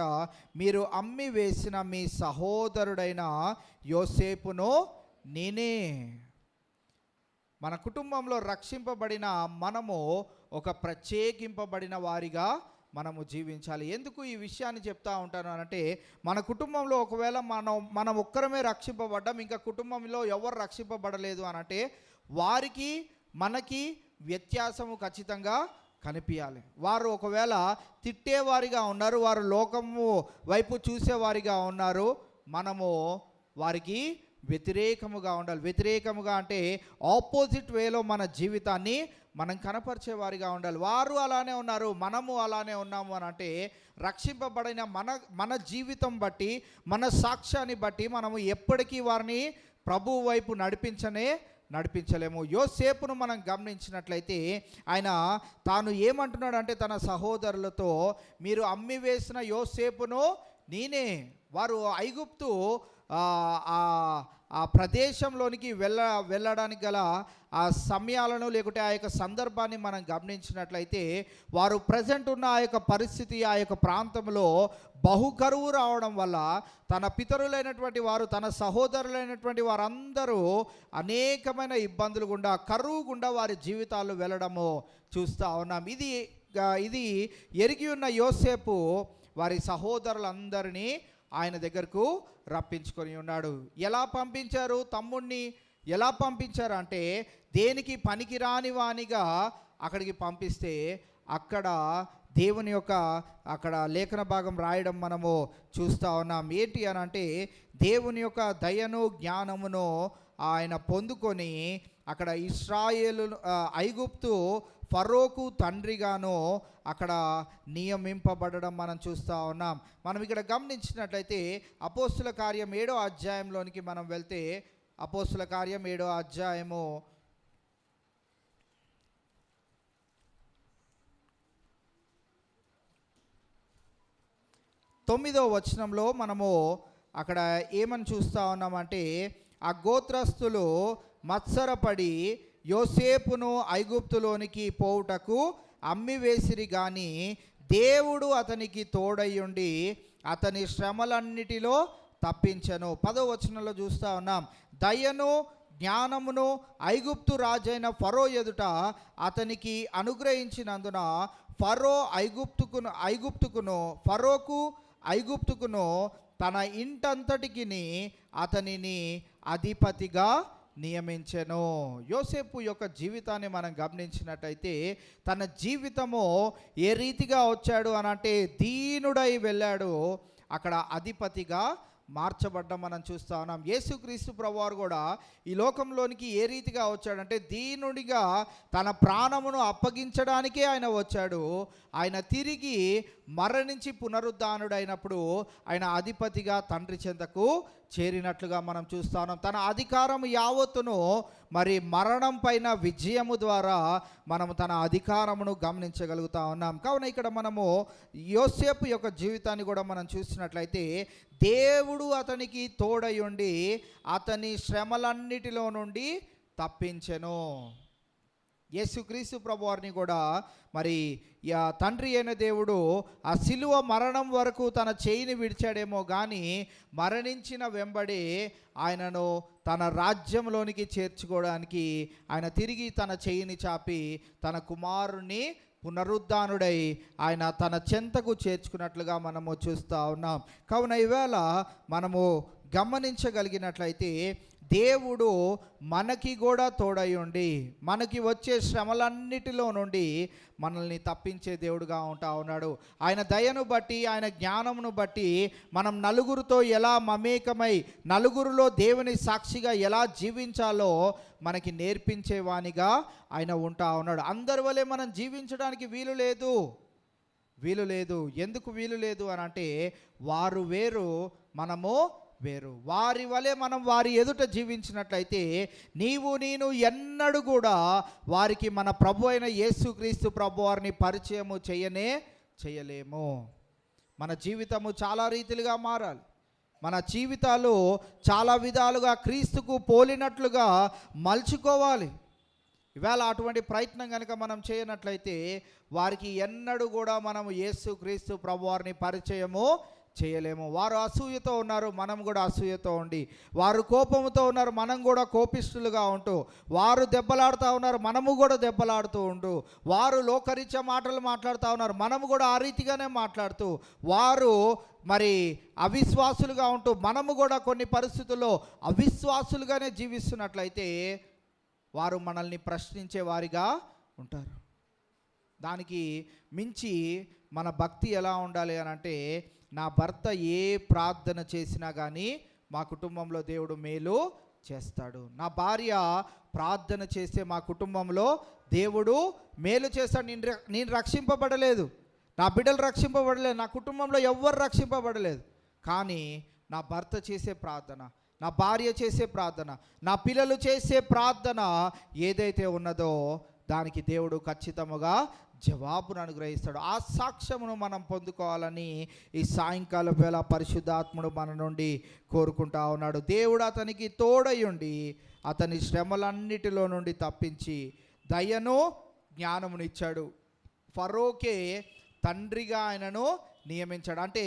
మీరు అమ్మి వేసిన మీ సహోదరుడైన యోసేపును నేనే. మన కుటుంబంలో రక్షింపబడిన మనము ఒక ప్రత్యేకింపబడిన వారిగా మనము జీవించాలి. ఎందుకు ఈ విషయాన్ని చెప్తా ఉంటాను అంటే మన కుటుంబంలో ఒకవేళ మనం ఒక్కరమే రక్షింపబడ్డాం, ఇంకా కుటుంబంలో ఎవరు రక్షింపబడలేదు అని అంటే వారికి మనకి వ్యత్యాసము ఖచ్చితంగా కనిపించాలి. వారు ఒకవేళ తిట్టేవారిగా ఉన్నారు, వారు లోకము వైపు చూసేవారిగా ఉన్నారు, మనము వారికి వ్యతిరేకముగా ఉండాలి. వ్యతిరేకముగా అంటే ఆపోజిట్ వేలో మన జీవితాన్ని మనం కనపరిచేవారిగా ఉండాలి. వారు అలానే ఉన్నారు, మనము అలానే ఉన్నాము అని అంటే రక్షింపబడిన మన జీవితం బట్టి, మన సాక్ష్యాన్ని బట్టి మనము ఎప్పటికీ వారిని ప్రభువు వైపు నడిపించలేము. యోసేపును మనం గమనించినట్లయితే ఆయన తాను ఏమంటున్నాడు అంటే తన సహోదరులతో, మీరు అమ్మి వేసిన యోసేపును నేనే. వారు ఐగుప్తు ఆ ప్రదేశంలోనికి వెళ్ళడానికి గల ఆ సమయాలను లేకుంటే ఆ యొక్క సందర్భాన్ని మనం గమనించినట్లయితే వారు ప్రజెంట్ ఉన్న ఆ యొక్క పరిస్థితి, ఆ యొక్క ప్రాంతంలో బహుకరువు రావడం వల్ల తన పితరులైనటువంటి వారు, తన సహోదరులైనటువంటి వారందరూ అనేకమైన ఇబ్బందులు గుండా, కరువు గుండా వారి జీవితాలు వెళ్ళడము చూస్తూ ఉన్నాం. ఇది ఎరిగి ఉన్న యోసేపు వారి సహోదరులందరినీ ఆయన దగ్గరకు రప్పించుకొని ఉన్నాడు. ఎలా పంపించారు? తమ్ముడిని ఎలా పంపించారు అంటే దేనికి పనికిరాని వానిగా అక్కడికి పంపిస్తే అక్కడ దేవుని యొక్క అక్కడ లేఖన భాగం రాయడం మనము చూస్తూ ఉన్నాం. ఏంటి అని అంటే దేవుని యొక్క దయను జ్ఞానమును ఆయన పొందుకొని అక్కడ ఇశ్రాయేలు ఐగుప్తు ఫరోకు తండ్రిగాను అక్కడ నియమింపబడడం మనం చూస్తూ ఉన్నాం. మనం ఇక్కడ గమనించినట్లయితే అపోస్తుల కార్యం 7వ అధ్యాయంలోనికి మనం వెళ్తే, అపోస్తుల కార్యం 7వ అధ్యాయము 9వ వచనంలో మనము అక్కడ ఏమని చూస్తూ ఉన్నామంటే, ఆ గోత్రస్తులు మత్సరపడి యోసేపును ఐగుప్తులోనికి పోవుటకు అమ్మివేసిరి గాని దేవుడు అతనికి తోడయ్యుండి అతని శ్రమలన్నిటిలో తప్పించెను. 10వ వచనంలో చూస్తూ ఉన్నాం, దయను జ్ఞానమును ఐగుప్తు రాజైన ఫరో ఎదుట అతనికి అనుగ్రహించినందున ఫరో ఐగుప్తుకును తన ఇంటంతటికి అతనిని అధిపతిగా నియమించెను. యోసేపు యొక్క జీవితాన్ని మనం గమనించినట్టయితే తన జీవితము ఏ రీతిగా వచ్చాడు అనంటే దీనుడై వెళ్ళాడు, అక్కడ అధిపతిగా మార్చబడ్డం మనం చూస్తూ ఉన్నాం. యేసుక్రీస్తు ప్రభువారు కూడా ఈ లోకంలోనికి ఏ రీతిగా వచ్చాడంటే దీనుడిగా తన ప్రాణమును అప్పగించడానికే ఆయన వచ్చాడు. ఆయన తిరిగి మరణించి పునరుద్ధానుడైనప్పుడు ఆయన అధిపతిగా తండ్రి చెంతకు చేరినట్లుగా మనం చూస్తా ఉన్నాం. తన అధికారం యావత్తును మరి మరణం పైన విజయము ద్వారా మనము తన అధికారమును గమనించగలుగుతా ఉన్నాం. కావున ఇక్కడ మనము యోసేపు యొక్క జీవితాన్ని కూడా మనం చూసినట్లయితే దేవుడు అతనికి తోడయుండి అతని శ్రమలన్నిటిలో నుండి తప్పించెను. యేసుక్రీస్తు ప్రభువారిని కూడా మరి తండ్రి అయిన దేవుడు ఆ శిలువ మరణం వరకు తన చేయిని విడిచాడేమో కానీ మరణించిన వెంబడి ఆయనను తన రాజ్యంలోనికి చేర్చుకోవడానికి ఆయన తిరిగి తన చేయిని చాపి తన కుమారుణ్ణి పునరుద్ధానుడై ఆయన తన చెంతకు చేర్చుకున్నట్లుగా మనము చూస్తూ ఉన్నాం. కావున ఈవేళ మనము గమనించగలిగినట్లయితే దేవుడు మనకి కూడా తోడై ఉండి మనకి వచ్చే శ్రమలన్నిటిలో నుండి మనల్ని తప్పించే దేవుడుగా ఉంటా ఉన్నాడు. ఆయన దయను బట్టి ఆయన జ్ఞానమును బట్టి మనం నలుగురితో ఎలా మమేకమై నలుగురిలో దేవుని సాక్షిగా ఎలా జీవించాలో మనకి నేర్పించేవానిగా ఆయన ఉంటా ఉన్నాడు. అందరి వలె మనం జీవించడానికి వీలు లేదు. ఎందుకు వీలు లేదు అని అంటే వారు వేరు, మనము వేరు. వారి వలె మనం వారి ఎదుట జీవించినట్లయితే నీవు నేను ఎన్నడూ కూడా వారికి మన ప్రభు అయిన యేసుక్రీస్తు ప్రభు వారిని పరిచయము చేయలేము. మన జీవితము చాలా రీతిలుగా మారాలి. మన జీవితాలు చాలా విధాలుగా క్రీస్తుకు పోలినట్లుగా మలుచుకోవాలి. ఇవాళ అటువంటి ప్రయత్నం కనుక మనం చేయనట్లయితే వారికి ఎన్నడూ కూడా మనము యేసుక్రీస్తు ప్రభు వారిని పరిచయము చేయలేము. వారు అసూయతో ఉన్నారు, మనం కూడా అసూయతో ఉండి, వారు కోపంతో ఉన్నారు, మనం కూడా కోపిష్ఠులుగా ఉంటూ, వారు దెబ్బలాడుతూ ఉన్నారు, మనము కూడా దెబ్బలాడుతూ ఉంటూ, వారు లోకరీత్యా మాటలు మాట్లాడుతూ ఉన్నారు, మనము కూడా ఆ రీతిగానే మాట్లాడుతూ, వారు మరి అవిశ్వాసులుగా ఉంటూ మనము కూడా కొన్ని పరిస్థితుల్లో అవిశ్వాసులుగానే జీవిస్తున్నట్లయితే వారు మనల్ని ప్రశ్నించే వారిగా ఉంటారు. దానికి మించి మన భక్తి ఎలా ఉండాలి అని అంటే, నా భర్త ఏ ప్రార్థన చేసినా కానీ మా కుటుంబంలో దేవుడు మేలు చేస్తాడు. నా భార్య ప్రార్థన చేస్తే మా కుటుంబంలో దేవుడు మేలు చేస్తాడు. నేను రక్షింపబడలేదు, నా బిడ్డలు రక్షింపబడలేదు, నా కుటుంబంలో ఎవ్వరు రక్షింపబడలేదు, కానీ నా భర్త చేసే ప్రార్థన, నా భార్య చేసే ప్రార్థన, నా పిల్లలు చేసే ప్రార్థన ఏదైతే ఉన్నదో దానికి దేవుడు ఖచ్చితంగా జవాబును అనుగ్రహిస్తాడు. ఆ సాక్ష్యమును మనం పొందుకోవాలని ఈ సాయంకాల వేళ పరిశుద్ధాత్ముడు మన నుండి కోరుకుంటా ఉన్నాడు. దేవుడు అతనికి తోడయుండి అతని శ్రమలన్నిటిలో నుండి తప్పించి దయను జ్ఞానమును ఇచ్చాడు. ఫరోకే తండ్రిగా ఆయనను నియమించాడు. అంటే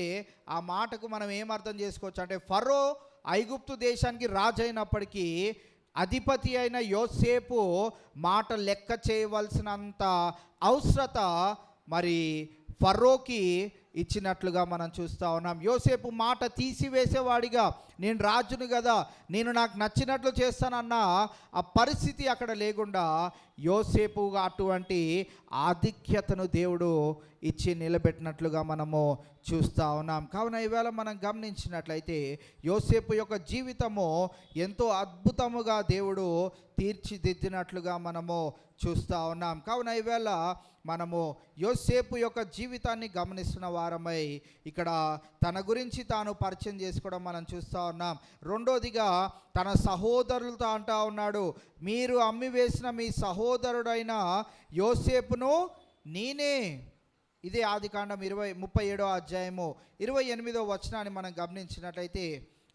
ఆ మాటకు మనం ఏమర్థం చేసుకోవచ్చు అంటే, ఫరో ఐగుప్తు దేశానికి రాజు అయినప్పటికీ అధిపతి అయిన యోసేపు మాట లెక్క చేయవలసినంత అవసరత మరి ఫరోకి ఇచ్చినట్లుగా మనం చూస్తూ ఉన్నాం. యోసేపు మాట తీసివేసేవాడిగా, నేను రాజును కదా, నేను నాకు నచ్చినట్లు చేస్తానన్న ఆ పరిస్థితి అక్కడ లేకుండా యోసేపుగా అటువంటి ఆధిక్యతను దేవుడు ఇచ్చి నిలబెట్టినట్లుగా మనము చూస్తూ ఉన్నాం. కావున ఈవేళ మనం గమనించినట్లయితే యోసేపు యొక్క జీవితము ఎంతో అద్భుతముగా దేవుడు తీర్చిదిద్దినట్లుగా మనము చూస్తూ ఉన్నాం. కావున ఈవేళ మనము యోసేపు యొక్క జీవితాన్ని గమనిస్తున్న వారమై ఇక్కడ తన గురించి తాను పరిచయం చేసుకోవడం మనం చూస్తూ ఉన్నాం. రెండోదిగా తన సహోదరులతో అంటా ఉన్నాడు, మీరు అమ్మివేసిన మీ సహోదరుడైన యోసేపును నేనే. ఇదే ఆదికాండం 37వ అధ్యాయము 28వ వచనాన్ని మనం గమనించినట్లయితే,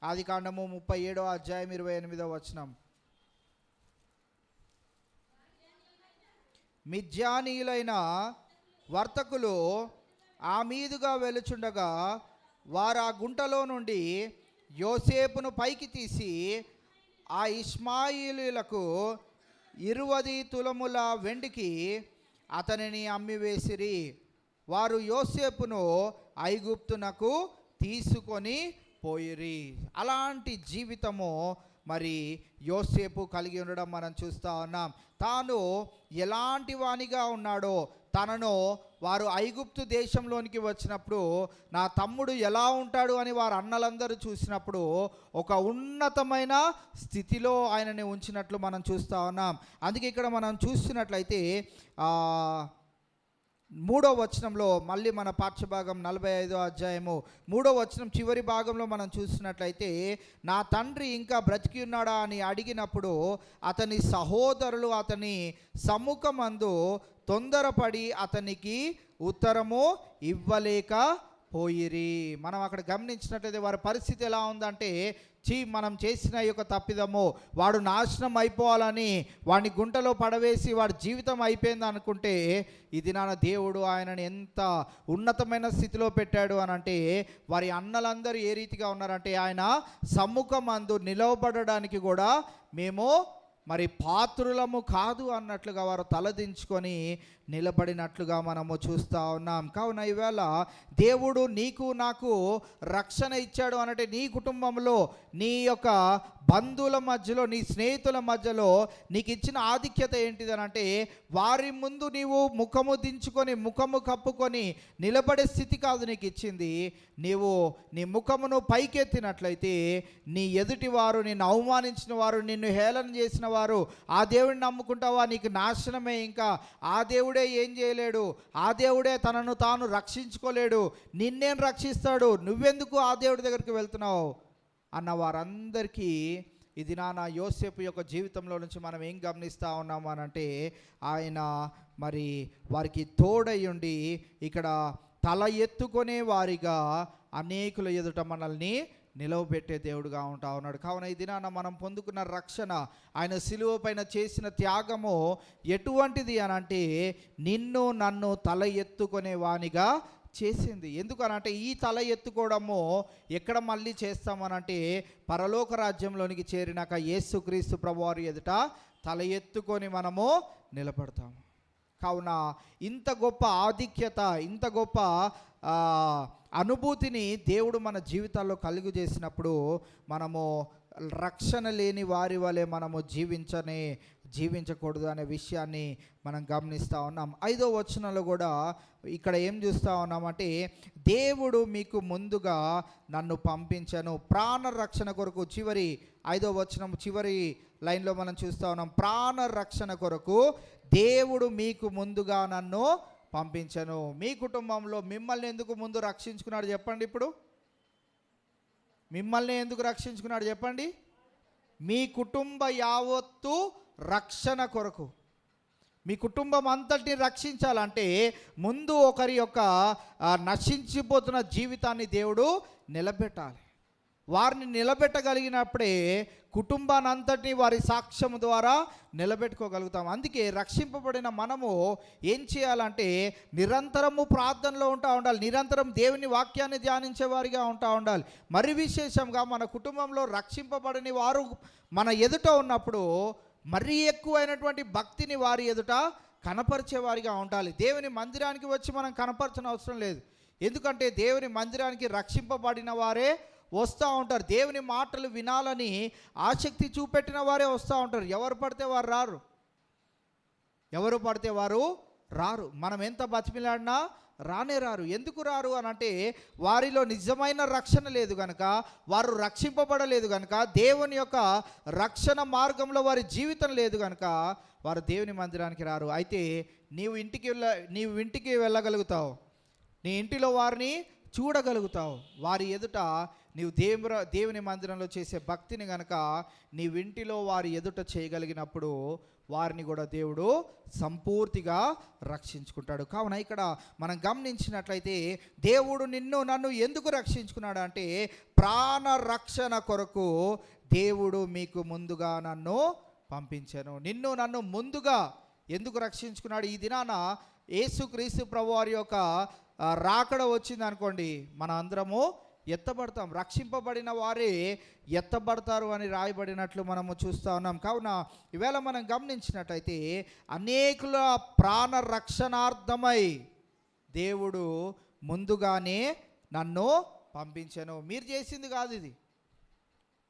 ఆదికాండము 37వ అధ్యాయం 28వ వచనం. మిద్యానీయులైన వర్తకులు ఆ మీదుగా వెలుచుండగా వారు ఆ గుంటలో నుండి యోసేపును పైకి తీసి ఆ ఇష్మాయిలీలకు 20 తులముల వెండికి అతనిని అమ్మివేసిరి. వారు యోసేపును ఐగుప్తునకు తీసుకొని పోయిరి. అలాంటి జీవితము మరి యోసేపు కలిగి ఉండడం మనం చూస్తూ ఉన్నాం. తాను ఎలాంటి వానిగా ఉన్నాడో, తనను వారు ఐగుప్తు దేశంలోనికి వచ్చినప్పుడు నా తమ్ముడు ఎలా ఉంటాడు అని వారు అన్నలందరూ చూసినప్పుడు ఒక ఉన్నతమైన స్థితిలో ఆయనని ఉంచినట్లు మనం చూస్తూ ఉన్నాం. అందుకే ఇక్కడ మనం చూస్తున్నట్లయితే 3వ వచనంలో మళ్ళీ మన పాఠ్యభాగం 45వ అధ్యాయము 3వ వచనం చివరి భాగంలో మనం చూసినట్లయితే, నా తండ్రి ఇంకా బ్రతికి ఉన్నాడా అని అడిగినప్పుడు అతని సహోదరులు అతని సముఖమందు తొందరపడి అతనికి ఉత్తరము ఇవ్వలేకపోయిరి. మనం అక్కడ గమనించినట్లయితే వారి పరిస్థితి ఎలా ఉందంటే, మనం చేసిన ఈ యొక్క తప్పిదము, వాడు నాశనం అయిపోవాలని వాడిని గుంటలో పడవేసి వాడి జీవితం అయిపోయింది అనుకుంటే, ఇది నా దేవుడు ఆయనని ఎంత ఉన్నతమైన స్థితిలో పెట్టాడు అని అంటే, వారి అన్నలందరూ ఏ రీతిగా ఉన్నారంటే, ఆయన సమ్ముఖమందు నిలవబడడానికి కూడా మేము మరి పాత్రులము కాదు అన్నట్లుగా వారు తలదించుకొని నిలబడినట్లుగా మనము చూస్తూ ఉన్నాం. కావున ఈవేళ దేవుడు నీకు నాకు రక్షణ ఇచ్చాడు అనంటే, నీ కుటుంబంలో, నీ యొక్క బంధువుల మధ్యలో, నీ స్నేహితుల మధ్యలో నీకు ఇచ్చిన ఆధిక్యత ఏంటిదనంటే, వారి ముందు నీవు ముఖము దించుకొని ముఖము కప్పుకొని నిలబడే స్థితి కాదు నీకు ఇచ్చింది. నీవు నీ ముఖమును పైకెత్తినట్లయితే నీ ఎదుటి వారు, నిన్ను అవమానించిన వారు, నిన్ను హేళన చేసిన వారు, ఆ దేవుడిని నమ్ముకుంటావా, నీకు నాశనమే, ఇంకా ఆ దేవుడే ఏం చేయలేడు, ఆ దేవుడే తనను తాను రక్షించుకోలేడు, నిన్నేం రక్షిస్తాడు, నువ్వెందుకు ఆ దేవుడి దగ్గరికి వెళ్తున్నావు అన్న వారందరికీ ఇది నా యోసేపు యొక్క జీవితంలో నుంచి మనం ఏం గమనిస్తూ ఉన్నాము అనంటే, ఆయన మరి వారికి తోడయ్యుండి ఇక్కడ తల ఎత్తుకునే వారిగా అనేకుల ఎదుట మనల్ని నిలవబెట్టే దేవుడుగా ఉంటా ఉన్నాడు. కావున ఈ దినాన మనం పొందుకున్న రక్షణ, ఆయన సిలువ పైన చేసిన త్యాగము ఎటువంటిది అనంటే, నిన్ను నన్ను తల ఎత్తుకునే వానిగా చేసింది. ఎందుకనంటే, ఈ తల ఎత్తుకోవడము ఎక్కడ మళ్ళీ చేస్తామనంటే, పరలోక రాజ్యంలోనికి చేరినాక యేసుక్రీస్తు ప్రభువారి ఎదుట తల ఎత్తుకొని మనము నిలబడతాము. కావున ఇంత గొప్ప ఆధిక్యత, ఇంత గొప్ప అనుభూతిని దేవుడు మన జీవితాల్లో కలుగు చేసినప్పుడు మనము రక్షణ లేని వారి వలె మనము జీవించకూడదు అనే విషయాన్ని మనం గమనిస్తూ ఉన్నాం. 5వ వచనంలో కూడా ఇక్కడ ఏం చూస్తూ ఉన్నామంటే, దేవుడు మీకు ముందుగా నన్ను పంపించను ప్రాణ రక్షణ కొరకు. 5వ వచనం చివరి లైన్లో మనం చూస్తూ ఉన్నాం, ప్రాణ రక్షణ కొరకు దేవుడు మీకు ముందుగా నన్ను పంపించను. మీ కుటుంబంలో మిమ్మల్ని ఎందుకు ముందు రక్షించుకున్నాడు చెప్పండి? ఇప్పుడు మిమ్మల్ని ఎందుకు రక్షించుకున్నాడు చెప్పండి? మీ కుటుంబ యావత్తు రక్షణ కొరకు. మీ కుటుంబం అంతటిని రక్షించాలంటే ముందు ఒకరి యొక్క నశించిపోతున్న జీవితాన్ని దేవుడు నిలబెట్టాలి. వారిని నిలబెట్టగలిగినప్పుడే కుటుంబాన్ని అంతటినీ వారి సాక్ష్యం ద్వారా నిలబెట్టుకోగలుగుతాం. అందుకే రక్షింపబడిన మనము ఏం చేయాలంటే, నిరంతరము ప్రార్థనలో ఉండాలి, నిరంతరం దేవుని వాక్యాన్ని ధ్యానించే వారిగా ఉండాలి. మరి విశేషంగా మన కుటుంబంలో రక్షింపబడని వారు మన ఎదుట ఉన్నప్పుడు మరీ ఎక్కువైనటువంటి భక్తిని వారి ఎదుట కనపరిచేవారిగా ఉండాలి. దేవుని మందిరానికి వచ్చి మనం కనపరచని అవసరం లేదు. ఎందుకంటే దేవుని మందిరానికి రక్షింపబడిన వారే వస్తూ ఉంటారు. దేవుని మాటలు వినాలని ఆసక్తి చూపెట్టిన వారే వస్తూ ఉంటారు. ఎవరు పడితే వారు రారు. ఎవరు పడితే వారు రారు. మనం ఎంత బతిమిలాడినా రానే రారు. ఎందుకు రారు అని అంటే వారిలో నిజమైన రక్షణ లేదు కనుక, వారు రక్షింపబడలేదు కనుక, దేవుని యొక్క రక్షణ మార్గంలో వారి జీవితం లేదు కనుక వారు దేవుని మందిరానికి రారు. అయితే నీవు ఇంటికి వెళ్ళగలుగుతావు, నీ ఇంటిలో వారిని చూడగలుగుతావు. వారి ఎదుట నీవు దేవుని మందిరంలో చేసే భక్తిని గనక నీవింటిలో వారి ఎదుట చేయగలిగినప్పుడు వారిని కూడా దేవుడు సంపూర్తిగా రక్షించుకుంటాడు. కావున ఇక్కడ మనం గమనించినట్లయితే దేవుడు నన్ను ఎందుకు రక్షించుకున్నాడు అంటే, ప్రాణ రక్షణ కొరకు దేవుడు మీకు ముందుగా నన్ను పంపించాను. నన్ను ముందుగా ఎందుకు రక్షించుకున్నాడు? ఈ దినాన యేసుక్రీస్తు ప్రభువారి యొక్క రాకడ వచ్చింది అనుకోండి, మన అందరము ఎత్తబడతాం. రక్షింపబడిన వారే ఎత్తబడతారు అని రాయబడినట్లు మనము చూస్తూ ఉన్నాం. కావున ఈవేళ మనం గమనించినట్లయితే అనేకుల ప్రాణ రక్షణార్థమై దేవుడు ముందుగానే నన్ను పంపించాను. మీరు చేసింది కాదు ఇది.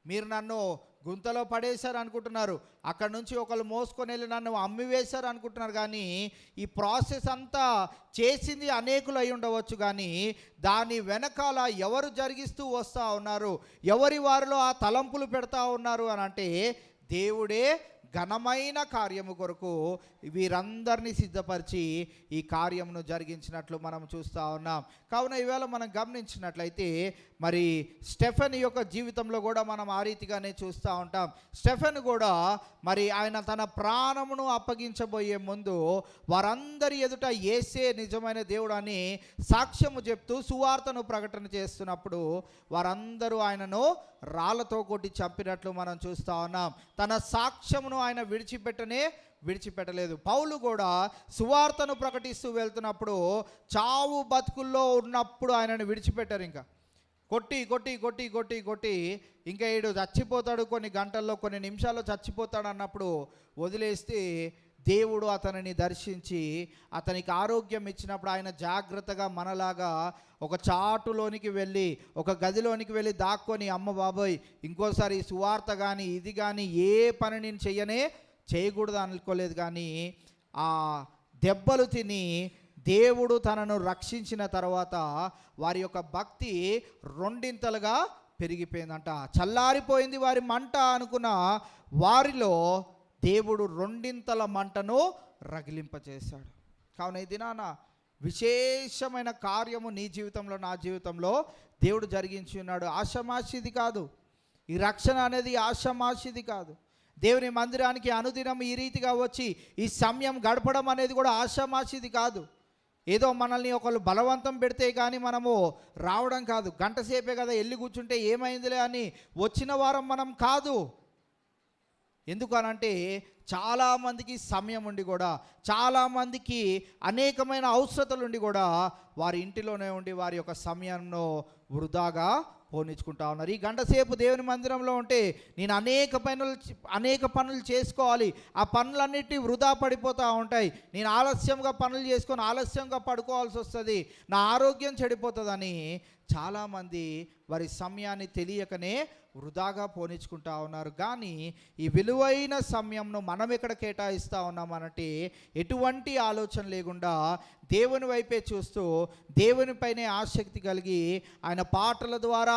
మీరు నన్ను గుంతలో పడేశారు అనుకుంటున్నారు, అక్కడ నుంచి ఒకళ్ళు మోసుకొని వెళ్ళి నన్ను అమ్మివేశారు అనుకుంటున్నారు. కానీ ఈ ప్రాసెస్ అంతా చేసింది అనేకులు అయి ఉండవచ్చు, కానీ దాని వెనకాల ఎవరు జరిగిస్తూ వస్తూ ఉన్నారు, ఎవరి వారిలో ఆ తలంపులు పెడతా ఉన్నారు అని అంటే దేవుడే ఘనమైన కార్యము కొరకు వీరందరినీ సిద్ధపరిచి ఈ కార్యమును జరిగించినట్లు మనం చూస్తూ ఉన్నాం. కావున ఈవేళ మనం గమనించినట్లయితే మరి స్టెఫెన్ యొక్క జీవితంలో కూడా మనం ఆ రీతిగానే చూస్తూ ఉంటాం. స్టెఫెన్ కూడా మరి ఆయన తన ప్రాణమును అప్పగించబోయే ముందు వారందరి ఎదుట యేసే నిజమైన దేవుడు అని సాక్ష్యము చెప్తూ సువార్తను ప్రకటన చేస్తున్నప్పుడు వారందరూ ఆయనను రాళ్లతో కొట్టి చంపినట్లు మనం చూస్తూ ఉన్నాం. తన సాక్ష్యమును ఆయన విడిచిపెట్టలేదు. పౌలు కూడా సువార్తను ప్రకటిస్తూ వెళ్తున్నప్పుడు చావు బతుకుల్లో ఉన్నప్పుడు ఆయనను విడిచిపెట్టారు. ఇంకా కొట్టి కొట్టి కొట్టి కొట్టి కొట్టి ఇంకా ఈడు చచ్చిపోతాడు, కొన్ని గంటల్లో కొన్ని నిమిషాల్లో చచ్చిపోతాడు అన్నప్పుడు వదిలేస్తే దేవుడు అతనిని దర్శించి అతనికి ఆరోగ్యం ఇచ్చినప్పుడు ఆయన జాగ్రత్తగా మనలాగా ఒక చాటులోనికి వెళ్ళి ఒక గదిలోనికి వెళ్ళి దాక్కొని, అమ్మ బాబోయ్ ఇంకోసారి సువార్త కానీ ఇది కానీ ఏ పని నేను చేయకూడదు అనుకోలేదు. కానీ ఆ దెబ్బలు తిని దేవుడు తనను రక్షించిన తర్వాత వారి యొక్క భక్తి రెండింతలుగా పెరిగిపోయిందంట. చల్లారిపోయింది వారి మంట అనుకున్న వారిలో దేవుడు రెండింతల మంటను రగిలింపచేశాడు. కావున ఈ దినాన విశేషమైన కార్యము నీ జీవితంలో నా జీవితంలో దేవుడు జరిగించి ఉన్నాడు. ఆషామాషిది కాదు ఈ రక్షణ అనేది, ఆషామాషిది కాదు. దేవుని మందిరానికి అనుదినం ఈ రీతిగా వచ్చి ఈ సమయం గడపడం అనేది కూడా ఆషామాషిది కాదు. ఏదో మనల్ని ఒకళ్ళు బలవంతం పెడితే కానీ మనము రావడం కాదు. గంట సేపే కదా వెళ్ళి కూర్చుంటే ఏమైందిలే అని వచ్చిన వారం మనం కాదు. ఎందుకు అనంటే చాలామందికి సమయం ఉండి కూడా, చాలామందికి అనేకమైన అవసరతలు ఉండి కూడా వారి ఇంటిలోనే ఉండి వారి యొక్క సమయంలో వృధాగా పోనిచ్చుకుంటా ఉన్నారు. ఈ గంట సేపు దేవుని మందిరంలో ఉంటే నేను అనేక పనులు చేసుకోవాలి, ఆ పనులన్నిటి వృధా పడిపోతూ ఉంటాయి. నేను ఆలస్యంగా పనులు చేసుకొని ఆలస్యంగా పడుకోవాల్సి వస్తుంది, నా ఆరోగ్యం చెడిపోతుందని చాలామంది వారి సమయాన్ని తెలియకనే వృధాగా పోనిచ్చుకుంటా ఉన్నారు. కానీ ఈ విలువైన సమయంను మనం ఎక్కడ కేటాయిస్తూ ఉన్నామనంటే ఎటువంటి ఆలోచన లేకుండా దేవుని వైపే చూస్తూ దేవునిపైనే ఆసక్తి కలిగి ఆయన పాటల ద్వారా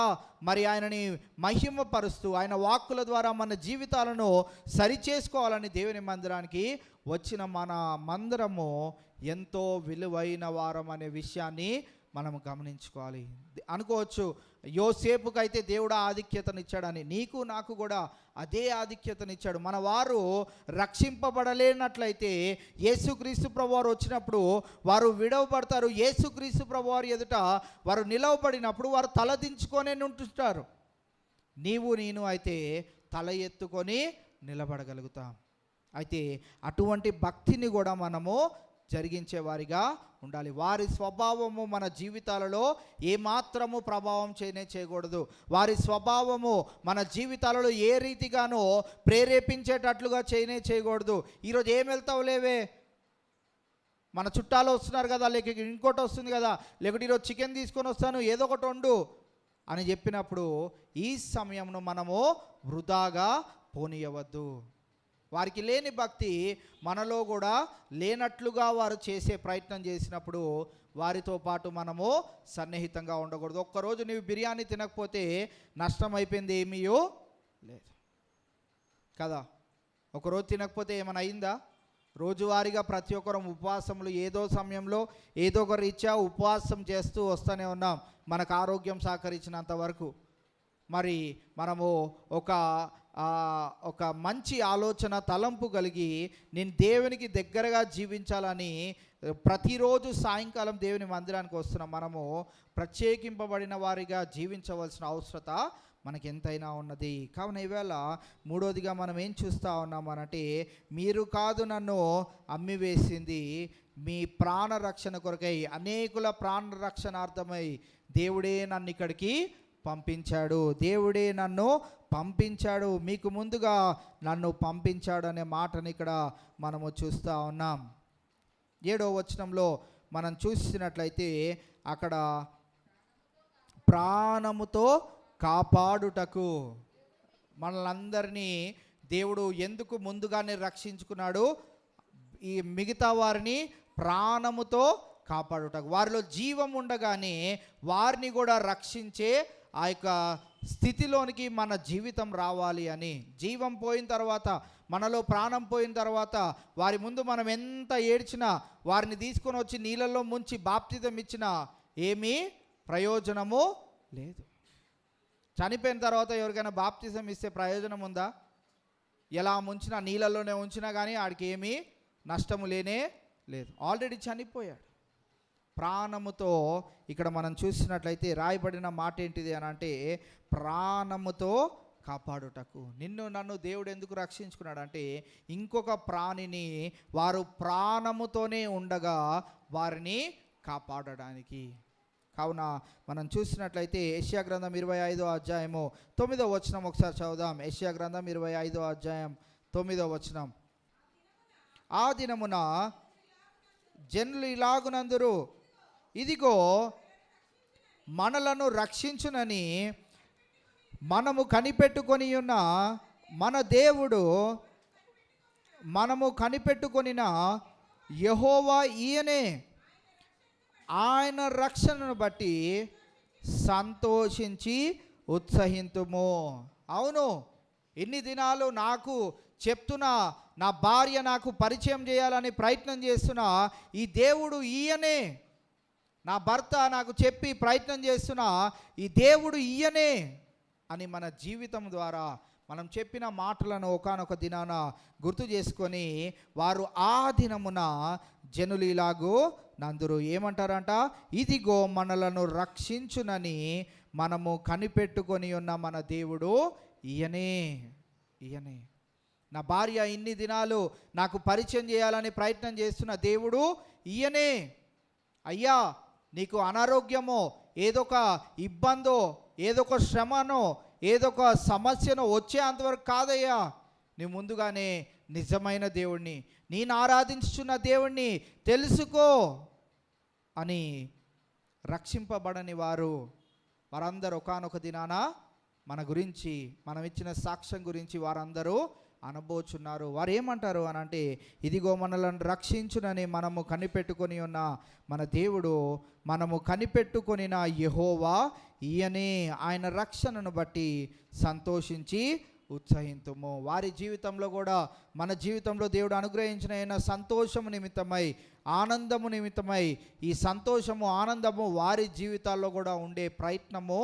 మరి ఆయనని మహిమపరుస్తూ ఆయన వాక్కుల ద్వారా మన జీవితాలను సరిచేసుకోవాలని దేవుని మందిరానికి వచ్చిన మన మందిరము ఎంతో విలువైన వారం అనే విషయాన్ని మనం గమనించుకోవాలి. అనుకోవచ్చు యోసేపుకైతే దేవుడు ఆధిక్యతనిచ్చాడని, నీకు నాకు కూడా అదే ఆధిక్యతనిచ్చాడు. మన వారు రక్షింపబడలేనట్లయితే యేసుక్రీస్తు ప్రభువారు వచ్చినప్పుడు వారు విడవబడతారు. యేసుక్రీస్తు ప్రభువారు ఎదుట వారు నిలవబడినప్పుడు వారు తలదించుకొనే ఉంటుంటారు. నీవు నేను అయితే తల ఎత్తుకొని నిలబడగలుగుతాం. అయితే అటువంటి భక్తిని కూడా మనము జరిగించే వారిగా ఉండాలి. వారి స్వభావము మన జీవితాలలో ఏమాత్రము ప్రభావం చేయకూడదు. వారి స్వభావము మన జీవితాలలో ఏ రీతిగానో ప్రేరేపించేటట్లుగా చేయకూడదు. ఈరోజు ఏం వెళ్తావు లేవే, మన చుట్టాలు వస్తున్నారు కదా, లేక ఇంకోటి వస్తుంది కదా, లేకపోతే ఈరోజు చికెన్ తీసుకొని వస్తాను ఏదో ఒకటి వండు అని చెప్పినప్పుడు ఈ సమయంను మనము వృధాగా పోనీయవద్దు. వారికి లేని భక్తి మనలో కూడా లేనట్లుగా వారు చేసే ప్రయత్నం చేసినప్పుడు వారితో పాటు మనము సన్నిహితంగా ఉండకూడదు. ఒక్కరోజు నీవు బిర్యానీ తినకపోతే నష్టం అయిపోయింది, ఏమీయో లేదు కదా. ఒకరోజు తినకపోతే ఏమైనా అయిందా? రోజువారీగా ప్రతి ఒక్కరం ఉపవాసములు ఏదో సమయంలో ఏదో ఒక రీత్యా ఉపవాసం చేస్తూ వస్తూనే ఉన్నాం, మనకు ఆరోగ్యం సహకరించినంత వరకు. మరి మనము ఒక మంచి ఆలోచన తలంపు కలిగి నేను దేవునికి దగ్గరగా జీవించాలని ప్రతిరోజు సాయంకాలం దేవుని మందిరానికి వస్తున్నాం. మనము ప్రత్యేకింపబడిన వారిగా జీవించవలసిన అవసరత మనకి ఎంతైనా ఉన్నది. కావున ఈవేళ మూడోదిగా మనం ఏం చూస్తూ ఉన్నామనంటే, మీరు కాదు నన్ను అమ్మివేసింది, మీ ప్రాణరక్షణ కొరకై, అనేకుల ప్రాణరక్షణార్థమై దేవుడే నన్ను ఇక్కడికి పంపించాడు, దేవుడే నన్ను పంపించాడు, మీకు ముందుగా నన్ను పంపించాడు అనే మాటని ఇక్కడ మనము చూస్తూ ఉన్నాం. 7వ వచనంలో మనం చూసినట్లయితే అక్కడ ప్రాణముతో కాపాడుటకు, మనలందరినీ దేవుడు ఎందుకు ముందుగానే రక్షించుకున్నాడు? ఈ మిగతా వారిని ప్రాణముతో కాపాడుటకు, వారిలో జీవం ఉండగానే వారిని కూడా రక్షించే ఆ యొక్క స్థితిలోనికి మన జీవితం రావాలి అని. జీవం పోయిన తర్వాత, మనలో ప్రాణం పోయిన తర్వాత వారి ముందు మనం ఎంత ఏడ్చినా, వారిని తీసుకొని వచ్చి నీళ్ళల్లో ముంచి బాప్తిజం ఇచ్చినా ఏమీ ప్రయోజనము లేదు. చనిపోయిన తర్వాత ఎవరికైనా బాప్తిజం ఇస్తే ప్రయోజనం ఉందా? ఎలా ముంచినా, నీళ్ళల్లోనే ఉంచినా కానీ ఆడికి ఏమీ నష్టము లేనే లేదు, ఆల్రెడీ చనిపోయాడు. ప్రాణముతో ఇక్కడ మనం చూసినట్లయితే రాయబడిన మాట ఏంటిది అని అంటే, ప్రాణముతో కాపాడుటకు. నిన్ను నన్ను దేవుడు ఎందుకు రక్షించుకున్నాడు అంటే, ఇంకొక ప్రాణిని వారు ప్రాణముతోనే ఉండగా వారిని కాపాడడానికి. కావున మనం చూసినట్లయితే యెషయా గ్రంథం 25వ అధ్యాయము 9వ వచనం ఒకసారి చదువుదాం. యెషయా గ్రంథం 25వ అధ్యాయం 9వ వచనం. ఆ దినమున జనులు ఇలాగునందురు, ఇదిగో మనలను రక్షించునని మనము కనిపెట్టుకొని ఉన్న మన దేవుడు, మనము కనిపెట్టుకొనిన యెహోవా ఈయనే, ఆయన రక్షణను బట్టి సంతోషించి ఉత్సహింతుము. అవును, ఇన్ని దినాలు నాకు చెప్తున్నా, నా భార్య నాకు పరిచయం చేయాలని ప్రయత్నం చేస్తున్నా ఈ దేవుడు ఈయనే, నా భర్త నాకు చెప్పి ప్రయత్నం చేస్తున్నా ఈ దేవుడు ఈయనే అని మన జీవితం ద్వారా మనం చెప్పిన మాటలను ఒకానొక దినాన గుర్తు చేసుకొని వారు ఆ దినమున జనులు ఇలాగూ నందురు. ఏమంటారంట? ఇదిగో మనలను రక్షించునని మనము కనిపెట్టుకొని ఉన్న మన దేవుడు ఈయనే, ఈయనే. నా భార్య ఇన్ని దినాలు నాకు పరిచయం చేయాలని ప్రయత్నం చేస్తున్న దేవుడు ఈయనే. అయ్యా, నీకు అనారోగ్యమో, ఏదొక ఇబ్బందో, ఏదొక శ్రమనో, ఏదొక సమస్యనో వచ్చే అంతవరకు కాదయ్యా, నీ ముందుగానే నిజమైన దేవుణ్ణి, నేను ఆరాధించుచున్న దేవుణ్ణి తెలుసుకో అని రక్షింపబడని వారందరూ ఒకానొక దినాన మన గురించి, మనం ఇచ్చిన సాక్ష్యం గురించి వారందరూ అనబోచున్నారు. వారు ఏమంటారు అని అంటే, ఇదిగో మనలను రక్షించునని మనము కనిపెట్టుకొని ఉన్న మన దేవుడు, మనము కనిపెట్టుకొనిన యెహోవా ఈయనే, ఆయన రక్షణను బట్టి సంతోషించి ఉత్సహింతుము. వారి జీవితంలో కూడా మన జీవితంలో దేవుడు అనుగ్రహించిన సంతోషము నిమిత్తమై, ఆనందము నిమిత్తమై, ఈ సంతోషము ఆనందము వారి జీవితాల్లో కూడా ఉండే ప్రయత్నము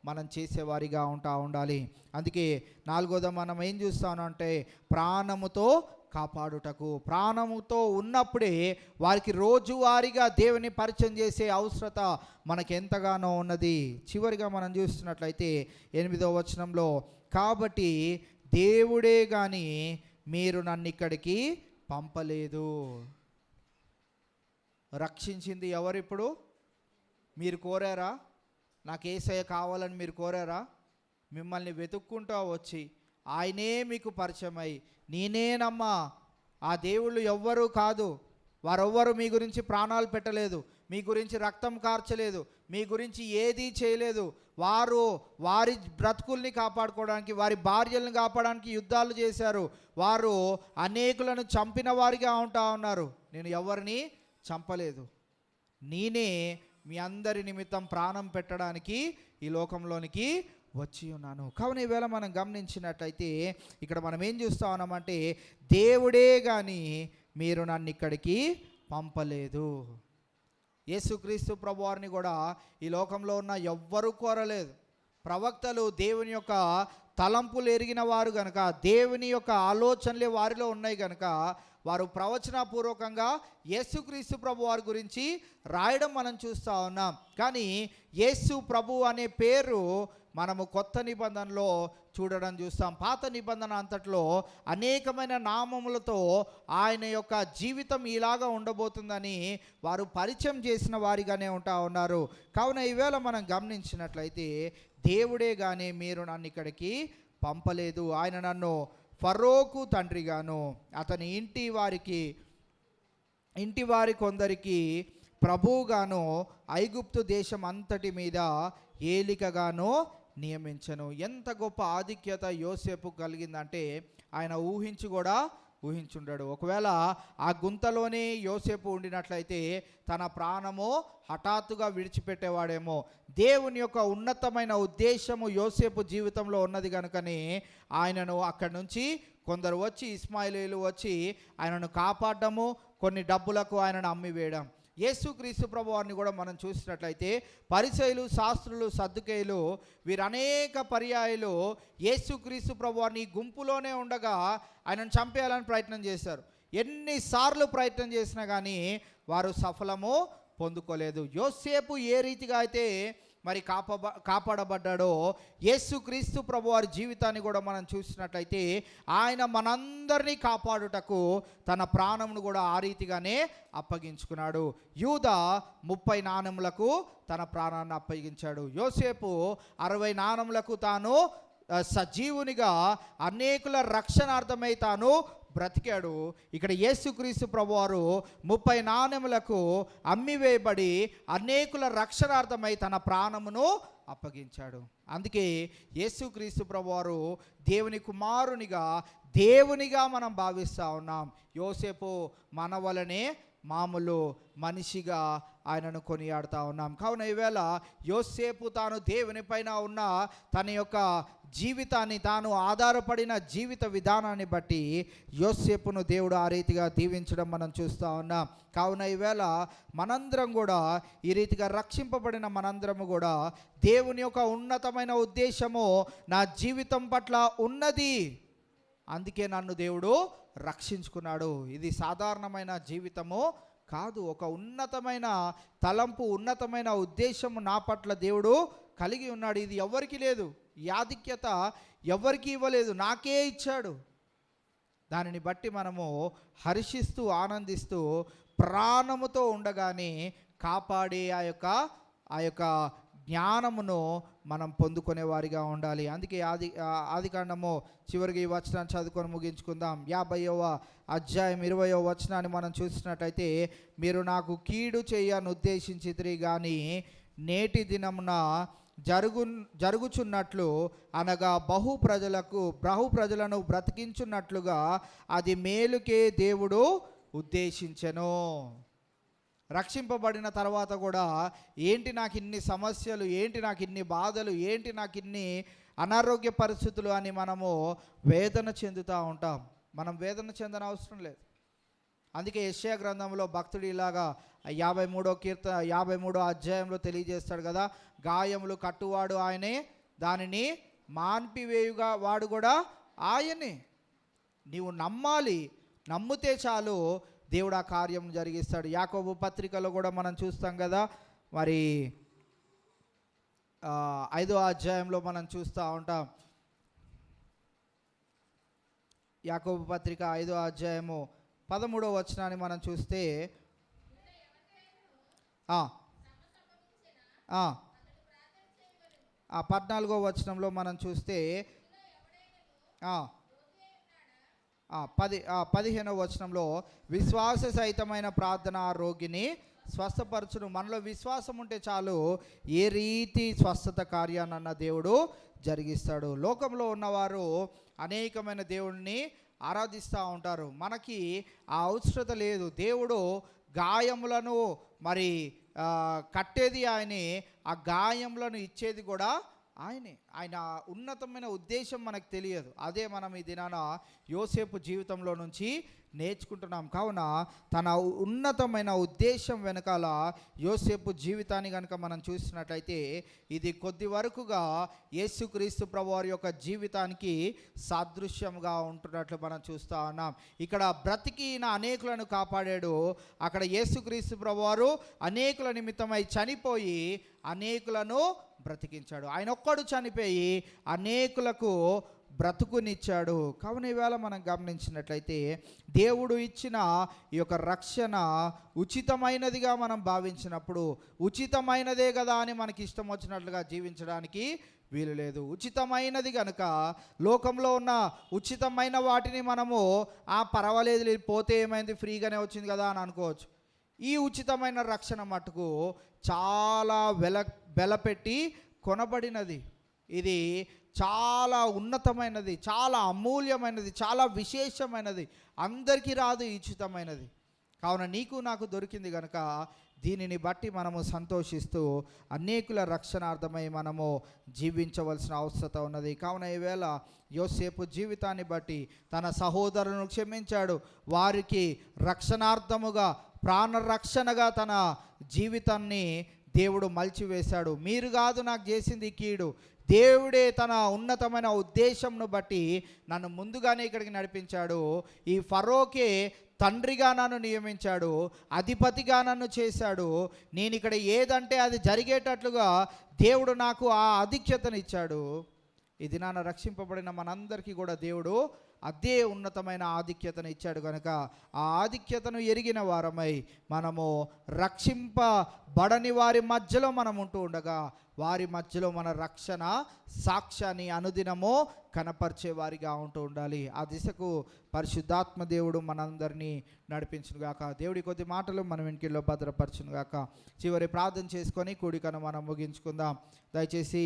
మనం చేసేవారిగా ఉండాలి. అందుకే 4వది మనం ఏం చూస్తామంటే, ప్రాణముతో కాపాడుటకు. ప్రాణముతో ఉన్నప్పుడే వారికి రోజువారీగా దేవుని పరిచయం చేసే అవసరత మనకు ఎంతగానో ఉన్నది. చివరిగా మనం చూస్తున్నట్లయితే 8వ వచనంలో, కాబట్టి దేవుడే కానీ మీరు నన్ను ఇక్కడికి పంపలేదు. రక్షించింది ఎవరిప్పుడు? మీరు కోరారా? నాకు యేసయ్య కావాలని మీరు కోరారా? మిమ్మల్ని వెతుక్కుంటూ వచ్చి ఆయనే మీకు పరిచయమై, నేనేనమ్మా, ఆ దేవుళ్ళు ఎవ్వరూ కాదు, వారెవ్వరూ మీ గురించి ప్రాణాలు పెట్టలేదు, మీ గురించి రక్తం కార్చలేదు, మీ గురించి ఏదీ చేయలేదు. వారు వారి బ్రతుకుల్ని కాపాడుకోవడానికి, వారి భార్యలను కాపాడడానికి యుద్ధాలు చేశారు. వారు అనేకులను చంపిన వారిగా ఉంటా ఉన్నారు. నేను ఎవరిని చంపలేదు, నేనే మీ అందరి నిమిత్తం ప్రాణం పెట్టడానికి ఈ లోకంలోనికి వచ్చి ఉన్నాను. కావున ఈవేళ మనం గమనించినట్లయితే ఇక్కడ మనం ఏం చూస్తా ఉన్నామంటే, దేవుడే కానీ మీరు నన్ను ఇక్కడికి పంపలేదు. యేసుక్రీస్తు ప్రభువారిని కూడా ఈ లోకంలో ఉన్న ఎవ్వరూ కోరలేదు. ప్రవక్తలు దేవుని యొక్క తలంపులు ఎరిగిన వారు గనక, దేవుని యొక్క ఆలోచనలే వారిలో ఉన్నాయి గనక వారు ప్రవచనపూర్వకంగా యేసుక్రీస్తు ప్రభు వారి గురించి రాయడం మనం చూస్తూ ఉన్నాం. కానీ యేసు ప్రభు అనే పేరు మనము కొత్త నిబంధనలో చూడడం చూస్తాం. పాత నిబంధన అంతట్లో అనేకమైన నామములతో ఆయన యొక్క జీవితం ఇలాగా ఉండబోతుందని వారు పరిచయం చేసిన వారిగానే ఉంటా ఉన్నారు. కావున ఈవేళ మనం గమనించినట్లయితే, దేవుడే కానీ మీరు నన్ను ఇక్కడికి పంపలేదు. ఆయన నన్ను ఫరోకు తండ్రిగాను, అతని ఇంటి వారి కొందరికి ప్రభువుగాను, ఐగుప్తు దేశం అంతటి మీద ఏలికగాను నియమించను. ఎంత గొప్ప ఆధిక్యత యోసేపు కలిగిందంటే ఆయన ఊహించుండడు. ఒకవేళ ఆ గుంతలోనే యోసేపు ఉండినట్లయితే తన ప్రాణము హఠాత్తుగా విడిచిపెట్టేవాడేమో. దేవుని యొక్క ఉన్నతమైన ఉద్దేశము యోసేపు జీవితంలో ఉన్నది కనుకనే ఆయనను అక్కడి నుంచి కొందరు వచ్చి, ఇస్మాయిలీలు వచ్చి ఆయనను కాపాడము, కొన్ని డబ్బులకు ఆయనను అమ్మివేయడం. యేసుక్రీస్తు ప్రభువారిని కూడా మనం చూసినట్లయితే పరిసయ్యులు, శాస్త్రులు, సద్దుకేయులు వీరు అనేక పర్యాయాలు యేసుక్రీస్తు ప్రభువారిని గుంపులోనే ఉండగా ఆయనను చంపేయాలని ప్రయత్నం చేశారు. ఎన్నిసార్లు ప్రయత్నం చేసినా కానీ వారు సఫలము పొందుకోలేదు. యోసేపు ఏ రీతిగా అయితే మరి కాపాడబడ్డాడో, యేసుక్రీస్తు ప్రభువారి జీవితాన్ని కూడా మనం చూసినట్లయితే ఆయన మనందరినీ కాపాడుటకు తన ప్రాణమును కూడా ఆ రీతిగానే అప్పగించుకున్నాడు. యూదా 30 నాణములకు తన ప్రాణాన్ని అప్పగించాడు. యోసేపు 60 నాణములకు తాను సజీవునిగా అనేకుల రక్షణార్థమై తాను బ్రతికాడు. ఇక్కడ యేసుక్రీస్తు ప్రభువారు 30 నాణెములకు అమ్మివేయబడి అనేకుల రక్షణార్థమై తన ప్రాణమును అప్పగించాడు. అందుకే యేసుక్రీస్తు ప్రభువారు దేవుని కుమారునిగా, దేవునిగా మనం భావిస్తూ ఉన్నాం. యోసేపు మన వలనే మామూలు మనిషిగా ఆయనను కొనియాడుతూ ఉన్నాం. కావున ఈవేళ యోసేపు తాను దేవుని పైన ఉన్న తన యొక్క జీవితాన్ని, తాను ఆధారపడిన జీవిత విధానాన్ని బట్టి యోసేపును దేవుడు ఆ రీతిగా దీవించడం మనం చూస్తూ ఉన్నాం. కావున ఈవేళ మనందరం కూడా ఈ రీతిగా రక్షింపబడిన మనందరము కూడా దేవుని యొక్క ఉన్నతమైన ఉద్దేశము నా జీవితం పట్ల ఉన్నది, అందుకే నన్ను దేవుడు రక్షించుకున్నాడు. ఇది సాధారణమైన జీవితము కాదు. ఒక ఉన్నతమైన తలంపు, ఉన్నతమైన ఉద్దేశము నా పట్ల దేవుడు కలిగి ఉన్నాడు. ఇది ఎవరికి లేదు, ఈ ఆధిక్యత ఎవరికి ఇవ్వలేదు, నాకే ఇచ్చాడు. దానిని బట్టి మనము హర్షిస్తూ ఆనందిస్తూ ప్రాణముతో ఉండగానే కాపాడే ఆ యొక్క జ్ఞానమును మనం పొందుకునే వారిగా ఉండాలి. అందుకే ఆదికాండము చివరికి ఈ వచనాన్ని చదువుకొని ముగించుకుందాం. 50వ అధ్యాయం 20వ వచనాన్ని మనం చూసినట్టయితే, మీరు నాకు కీడు చేయను ఉద్దేశించితిరి కానీ నేటి దినమున జరుగుచున్నట్లు అనగా బహు ప్రజలను బ్రతికించున్నట్లుగా అది మేలుకే దేవుడు ఉద్దేశించెను. రక్షింపబడిన తర్వాత కూడా ఏంటి నాకు ఇన్ని సమస్యలు, ఏంటి నాకు ఇన్ని బాధలు, ఏంటి నాకు ఇన్ని అనారోగ్య పరిస్థితులు అని మనము వేదన చెందుతూ ఉంటాం. మనం వేదన చెందన అవసరం లేదు. అందుకే యెషయా గ్రంథంలో భక్తుడు ఇలాగా 53వ అధ్యాయంలో తెలియజేస్తాడు కదా, గాయములు కట్టువాడు ఆయనే, దానిని మాన్పివేయుగా వాడు కూడా ఆయనే. నీవు నమ్మాలి, నమ్మితే చాలు దేవుడు ఆ కార్యం జరిగిస్తాడు. యాకోబు పత్రికలో కూడా మనం చూస్తాం కదా, మరి 5వ అధ్యాయంలో మనం చూస్తూ ఉంటాం. యాకోబు పత్రిక 5వ అధ్యాయము 13వ వచనాన్ని మనం చూస్తే 14వ వచనంలో మనం చూస్తే 15వ వచనంలో విశ్వాస సహితమైన ప్రార్థన రోగిని స్వస్థపరచును. మనలో విశ్వాసం ఉంటే చాలు, ఏ రీతి స్వస్థత కార్యాన్నన్న దేవుడు జరిగిస్తాడు. లోకంలో ఉన్నవారు అనేకమైన దేవుడిని ఆరాధిస్తూ ఉంటారు. మనకి ఆ అవసరత లేదు. దేవుడు గాయములను మరి కట్టేది ఆయనే, ఆ గాయములను ఇచ్చేది కూడా ఆయనే. ఆయన ఉన్నతమైన ఉద్దేశం మనకు తెలియదు. అదే మనం ఈ దినాన యోసేపు జీవితంలో నుంచి నేర్చుకుంటున్నాం. కావున తన ఉన్నతమైన ఉద్దేశం వెనకాల యోసేపు జీవితాన్ని కనుక మనం చూసినట్లయితే ఇది కొద్ది వరకుగా యేసుక్రీస్తు ప్రభువారి యొక్క జీవితానికి సాదృశ్యంగా ఉంటున్నట్లు మనం చూస్తూ ఉన్నాం. ఇక్కడ బ్రతికిన అనేకులను కాపాడాడు. అక్కడ యేసుక్రీస్తు ప్రభువారు అనేకుల నిమిత్తమై చనిపోయి అనేకులను బ్రతికించాడు. ఆయన ఒక్కడు చనిపోయి అనేకులకు బ్రతుకునిచ్చాడు. కావున ఈవేళ మనం గమనించినట్లయితే దేవుడు ఇచ్చిన ఈ యొక్క రక్షణ ఉచితమైనదిగా మనం భావించినప్పుడు, ఉచితమైనదే కదా అని మనకి ఇష్టం వచ్చినట్లుగా జీవించడానికి వీలు లేదు. ఉచితమైనది కనుక లోకంలో ఉన్న ఉచితమైన వాటిని మనము పర్వాలేదు పోతే ఏమైంది, ఫ్రీగానే వచ్చింది కదా అని అనుకోవచ్చు. ఈ ఉచితమైన రక్షణ మటుకు చాలా వెలపెట్టి కొనబడినది. ఇది చాలా ఉన్నతమైనది, చాలా అమూల్యమైనది, చాలా విశేషమైనది. అందరికీ రాదు ఈ ఉచితమైనది. కావున నీకు నాకు దొరికింది కనుక దీనిని బట్టి మనము సంతోషిస్తూ అనేకుల రక్షణార్థమై మనము జీవించవలసిన అవసరం ఉన్నది. కావున ఈవేళ యోసేపు జీవితాన్ని బట్టి తన సహోదరులను క్షమించాడు. వారికి రక్షణార్థముగా, ప్రాణరక్షణగా తన జీవితాన్ని దేవుడు మలిచివేశాడు. మీరు కాదు నాకు చేసింది కీడు, దేవుడే తన ఉన్నతమైన ఉద్దేశంను బట్టి నన్ను ముందుగానే ఇక్కడికి నడిపించాడు. ఈ ఫరోకే తండ్రిగా నన్ను నియమించాడు, అధిపతిగా నన్ను చేశాడు. నేను ఇక్కడ ఏదంటే అది జరిగేటట్లుగా దేవుడు నాకు ఆ ఆధిక్యతను ఇచ్చాడు. ఇది నాన్న రక్షింపబడిన మనందరికీ కూడా దేవుడు అదే ఉన్నతమైన ఆధిక్యతను ఇచ్చాడు కనుక ఆ ఆధిక్యతను ఎరిగిన వారమై మనము రక్షింపబడని వారి మధ్యలో మనం ఉంటూ ఉండగా వారి మధ్యలో మన రక్షణ సాక్ష్యాన్ని అనుదినము కనపరిచే వారిగా ఉంటూ ఉండాలి. ఆ దిశకు పరిశుద్ధాత్మ దేవుడు మనందరినీ నడిపించునుగాక. దేవుడి కొద్ది మాటలు మనం ఇంటిలో భద్రపరచునుగాక. చివరి ప్రార్థన చేసుకొని కూడికను మనం ముగించుకుందాం. దయచేసి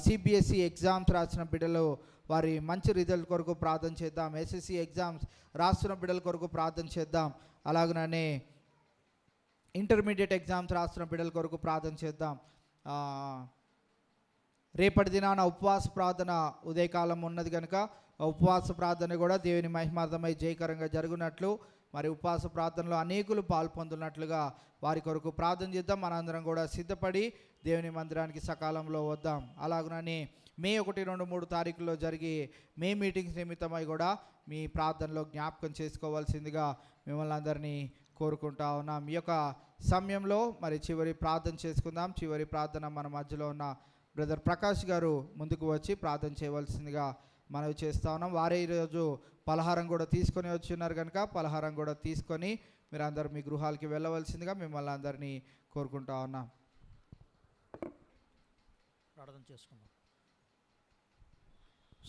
సిబిఎస్ఈ ఎగ్జామ్స్ రాసిన బిడ్డలు వారి మంచి రిజల్ట్ కొరకు ప్రార్థన చేద్దాం. ఎస్ఎస్సి ఎగ్జామ్స్ రాస్తున్న బిడ్డల కొరకు ప్రార్థన చేద్దాం. అలాగనే ఇంటర్మీడియట్ ఎగ్జామ్స్ రాస్తున్న బిడ్డల కొరకు ప్రార్థన చేద్దాం. రేపటి దినాన ఉపవాస ప్రార్థన ఉదయకాలం ఉన్నది కనుక ఉపవాస ప్రార్థన కూడా దేవుని మహిమార్థమై జయకరంగా జరుగునట్లు, మరి ఉపవాస ప్రార్థనలో అనేకులు పాల్పొందునట్లుగా వారి కొరకు ప్రార్థన చేద్దాం. మనందరం కూడా సిద్ధపడి దేవుని మందిరానికి సకాలంలో వద్దాం. అలాగనే మే 1, 2, 3 తారీఖుల్లో జరిగే మే మీటింగ్స్ నిమిత్తమై కూడా మీ ప్రార్థనలో జ్ఞాపకం చేసుకోవాల్సిందిగా మిమ్మల్ని అందరినీ కోరుకుంటా ఉన్నాం. ఈ యొక్క సమయంలో మరి చివరి ప్రార్థన చేసుకుందాం. చివరి ప్రార్థన మన మధ్యలో ఉన్న బ్రదర్ ప్రకాష్ గారు ముందుకు వచ్చి ప్రార్థన చేయవలసిందిగా మనవి చేస్తూ ఉన్నాం. వారే ఈరోజు పలహారం కూడా తీసుకొని వచ్చి ఉన్నారు కనుక పలహారం కూడా తీసుకొని మీరు అందరూ మీ గృహాలకి వెళ్ళవలసిందిగా మిమ్మల్ని అందరినీ కోరుకుంటా ఉన్నాం. ప్రార్థన చేసుకుందాం.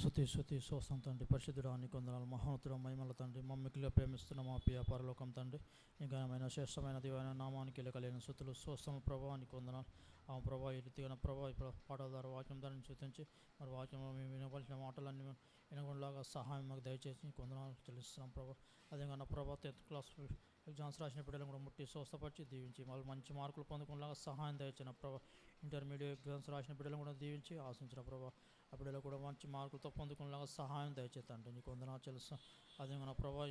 శృతి సోసం తండ్రి, పరిశుద్ధుడా నీకు వందనాలు. మహోన్నతుడ మహిమల తండ్రి, మమ్మల్ని ప్రేమిస్తున్న మా ప్రియ పరలోకం తండ్రి, ఘనమైన శ్రేష్టమైన దివైన నామానికి కలిగిన శృతులు సోస్తము ప్రభావ నీకు వందనాలు. ఆ ప్రభావ ఈ రీతిగా ప్రభావ ఇప్పుడు పాటల ద్వారా వాక్యం దాన్ని చూపించి మరి వాక్యంలో మేము వినవలసిన మాటలన్నీ వినకుండా సహాయం మాకు దయచేసి నీకు వందనాలు చెల్లిస్తున్నాం ప్రభావ. అదేవిధంగా ప్రభావ 10th క్లాస్ ఎగ్జామ్స్ రాసిన బిడ్డలను కూడా ముట్టి స్వస్థపరిచి దీవించి వాళ్ళు మంచి మార్కులు పొందుకునేలాగా సహాయం దయచిన ప్రభావ. ఇంటర్మీడియట్ ఎగ్జామ్స్ రాసిన బిడ్డలను కూడా దీవించి ఆశించిన ప్రభావ. ఆ బిడ్డలు కూడా మంచి మార్కులతో పొందుకునేలాగా సహాయం దయచేతండి నీకు వందనాలు చెల్లిస్తాం. అదేవిధంగా ప్రభావ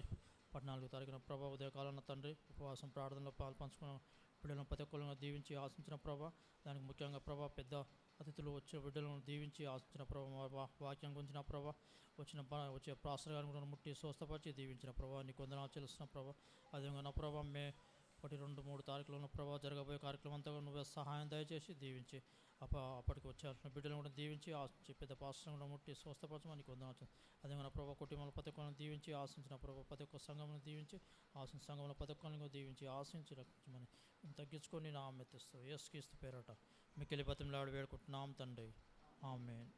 14వ తారీఖున ప్రభావ ఉదయకాలంలో తండ్రి ఉపవాసం ప్రార్థనలో పాల్పంచుకున్న బిడ్డలను ప్రతి ఒక్కరిని దీవించి ఆశించిన ప్రభావ. దానికి ముఖ్యంగా ప్రభావ పెద్ద అతిథులు వచ్చే బిడ్డలను దీవించి ఆశించిన ప్రభావ. వాక్యం గురించిన ప్రభావ వచ్చే ప్రాసర గారిని కూడా ముట్టి స్వస్థపరిచి దీవించిన ప్రభావ నీకు వందనాలు చెల్లిస్తున్న ప్రభావ. అదేవిధంగా నా ప్రభావ మే 1, 2, 3 తారీఖులో ఉన్న ప్రభావ జరగబోయే కార్యక్రమం అంతా నువ్వే సహాయం దయచేసి దీవించి అప్పటికి వచ్చేసిన బిడ్డలను కూడా దీవించి ఆశించి పెద్ద పాస్టర్ని కూడా ముట్టి స్వస్థపరచమని నీకు వందనాలు. అదేవిధంగా ప్రభావ కుటుంబంలో ప్రతి ఒక్కరిని దీవించి ఆశించిన ప్రభావ. ప్రతి ఒక్క సంఘంలో దీవించి ఆశించిన సంఘంలో ప్రతి ఒక్కరిని కూడా దీవించి ఆశించి రక్షించమని తగ్గించుకొని నా మెత్తిస్తూ యేసుక్రీస్తు పేరట మిక్కిలి బతిమలాడి వేడుకుంటున్నాం తండ్రి, ఆమేన్.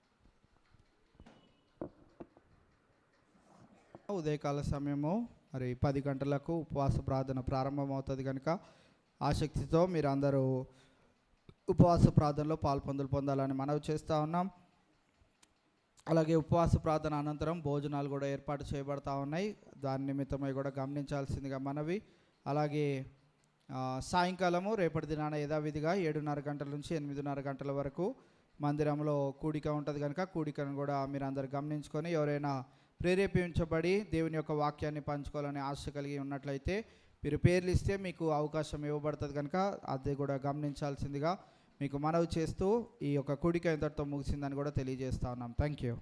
ఉదయకాల సమయము మరి 10 గంటలకు ఉపవాస ప్రార్థన ప్రారంభమవుతుంది కనుక ఆసక్తితో మీరు అందరూ ఉపవాస ప్రార్థనలో పొందాలని మనవి చేస్తూ ఉన్నాం. అలాగే ఉపవాస ప్రార్థన అనంతరం భోజనాలు కూడా ఏర్పాటు చేయబడతా ఉన్నాయి. దాని నిమిత్తమై కూడా గమనించాల్సిందిగా మనవి. అలాగే సాయంకాలము రేపటి దినాన యథావిధిగా 7:30 గంటల నుంచి 8:30 గంటల వరకు మందిరంలో కూడిక ఉంటుంది కనుక కూడికను కూడా మీరు అందరు గమనించుకొని ఎవరైనా ప్రేరేపించబడి దేవుని యొక్క వాక్యాన్ని పంచుకోవాలని ఆశ కలిగి ఉన్నట్లయితే మీరు పేర్లు ఇస్తే మీకు అవకాశం ఇవ్వబడుతుంది కనుక అది కూడా గమనించాల్సిందిగా మీకు మనవి చేస్తూ ఈ యొక్క కూడిక ఇంతటితో ముగిసిందని కూడా తెలియజేస్తా ఉన్నాం. Thank you.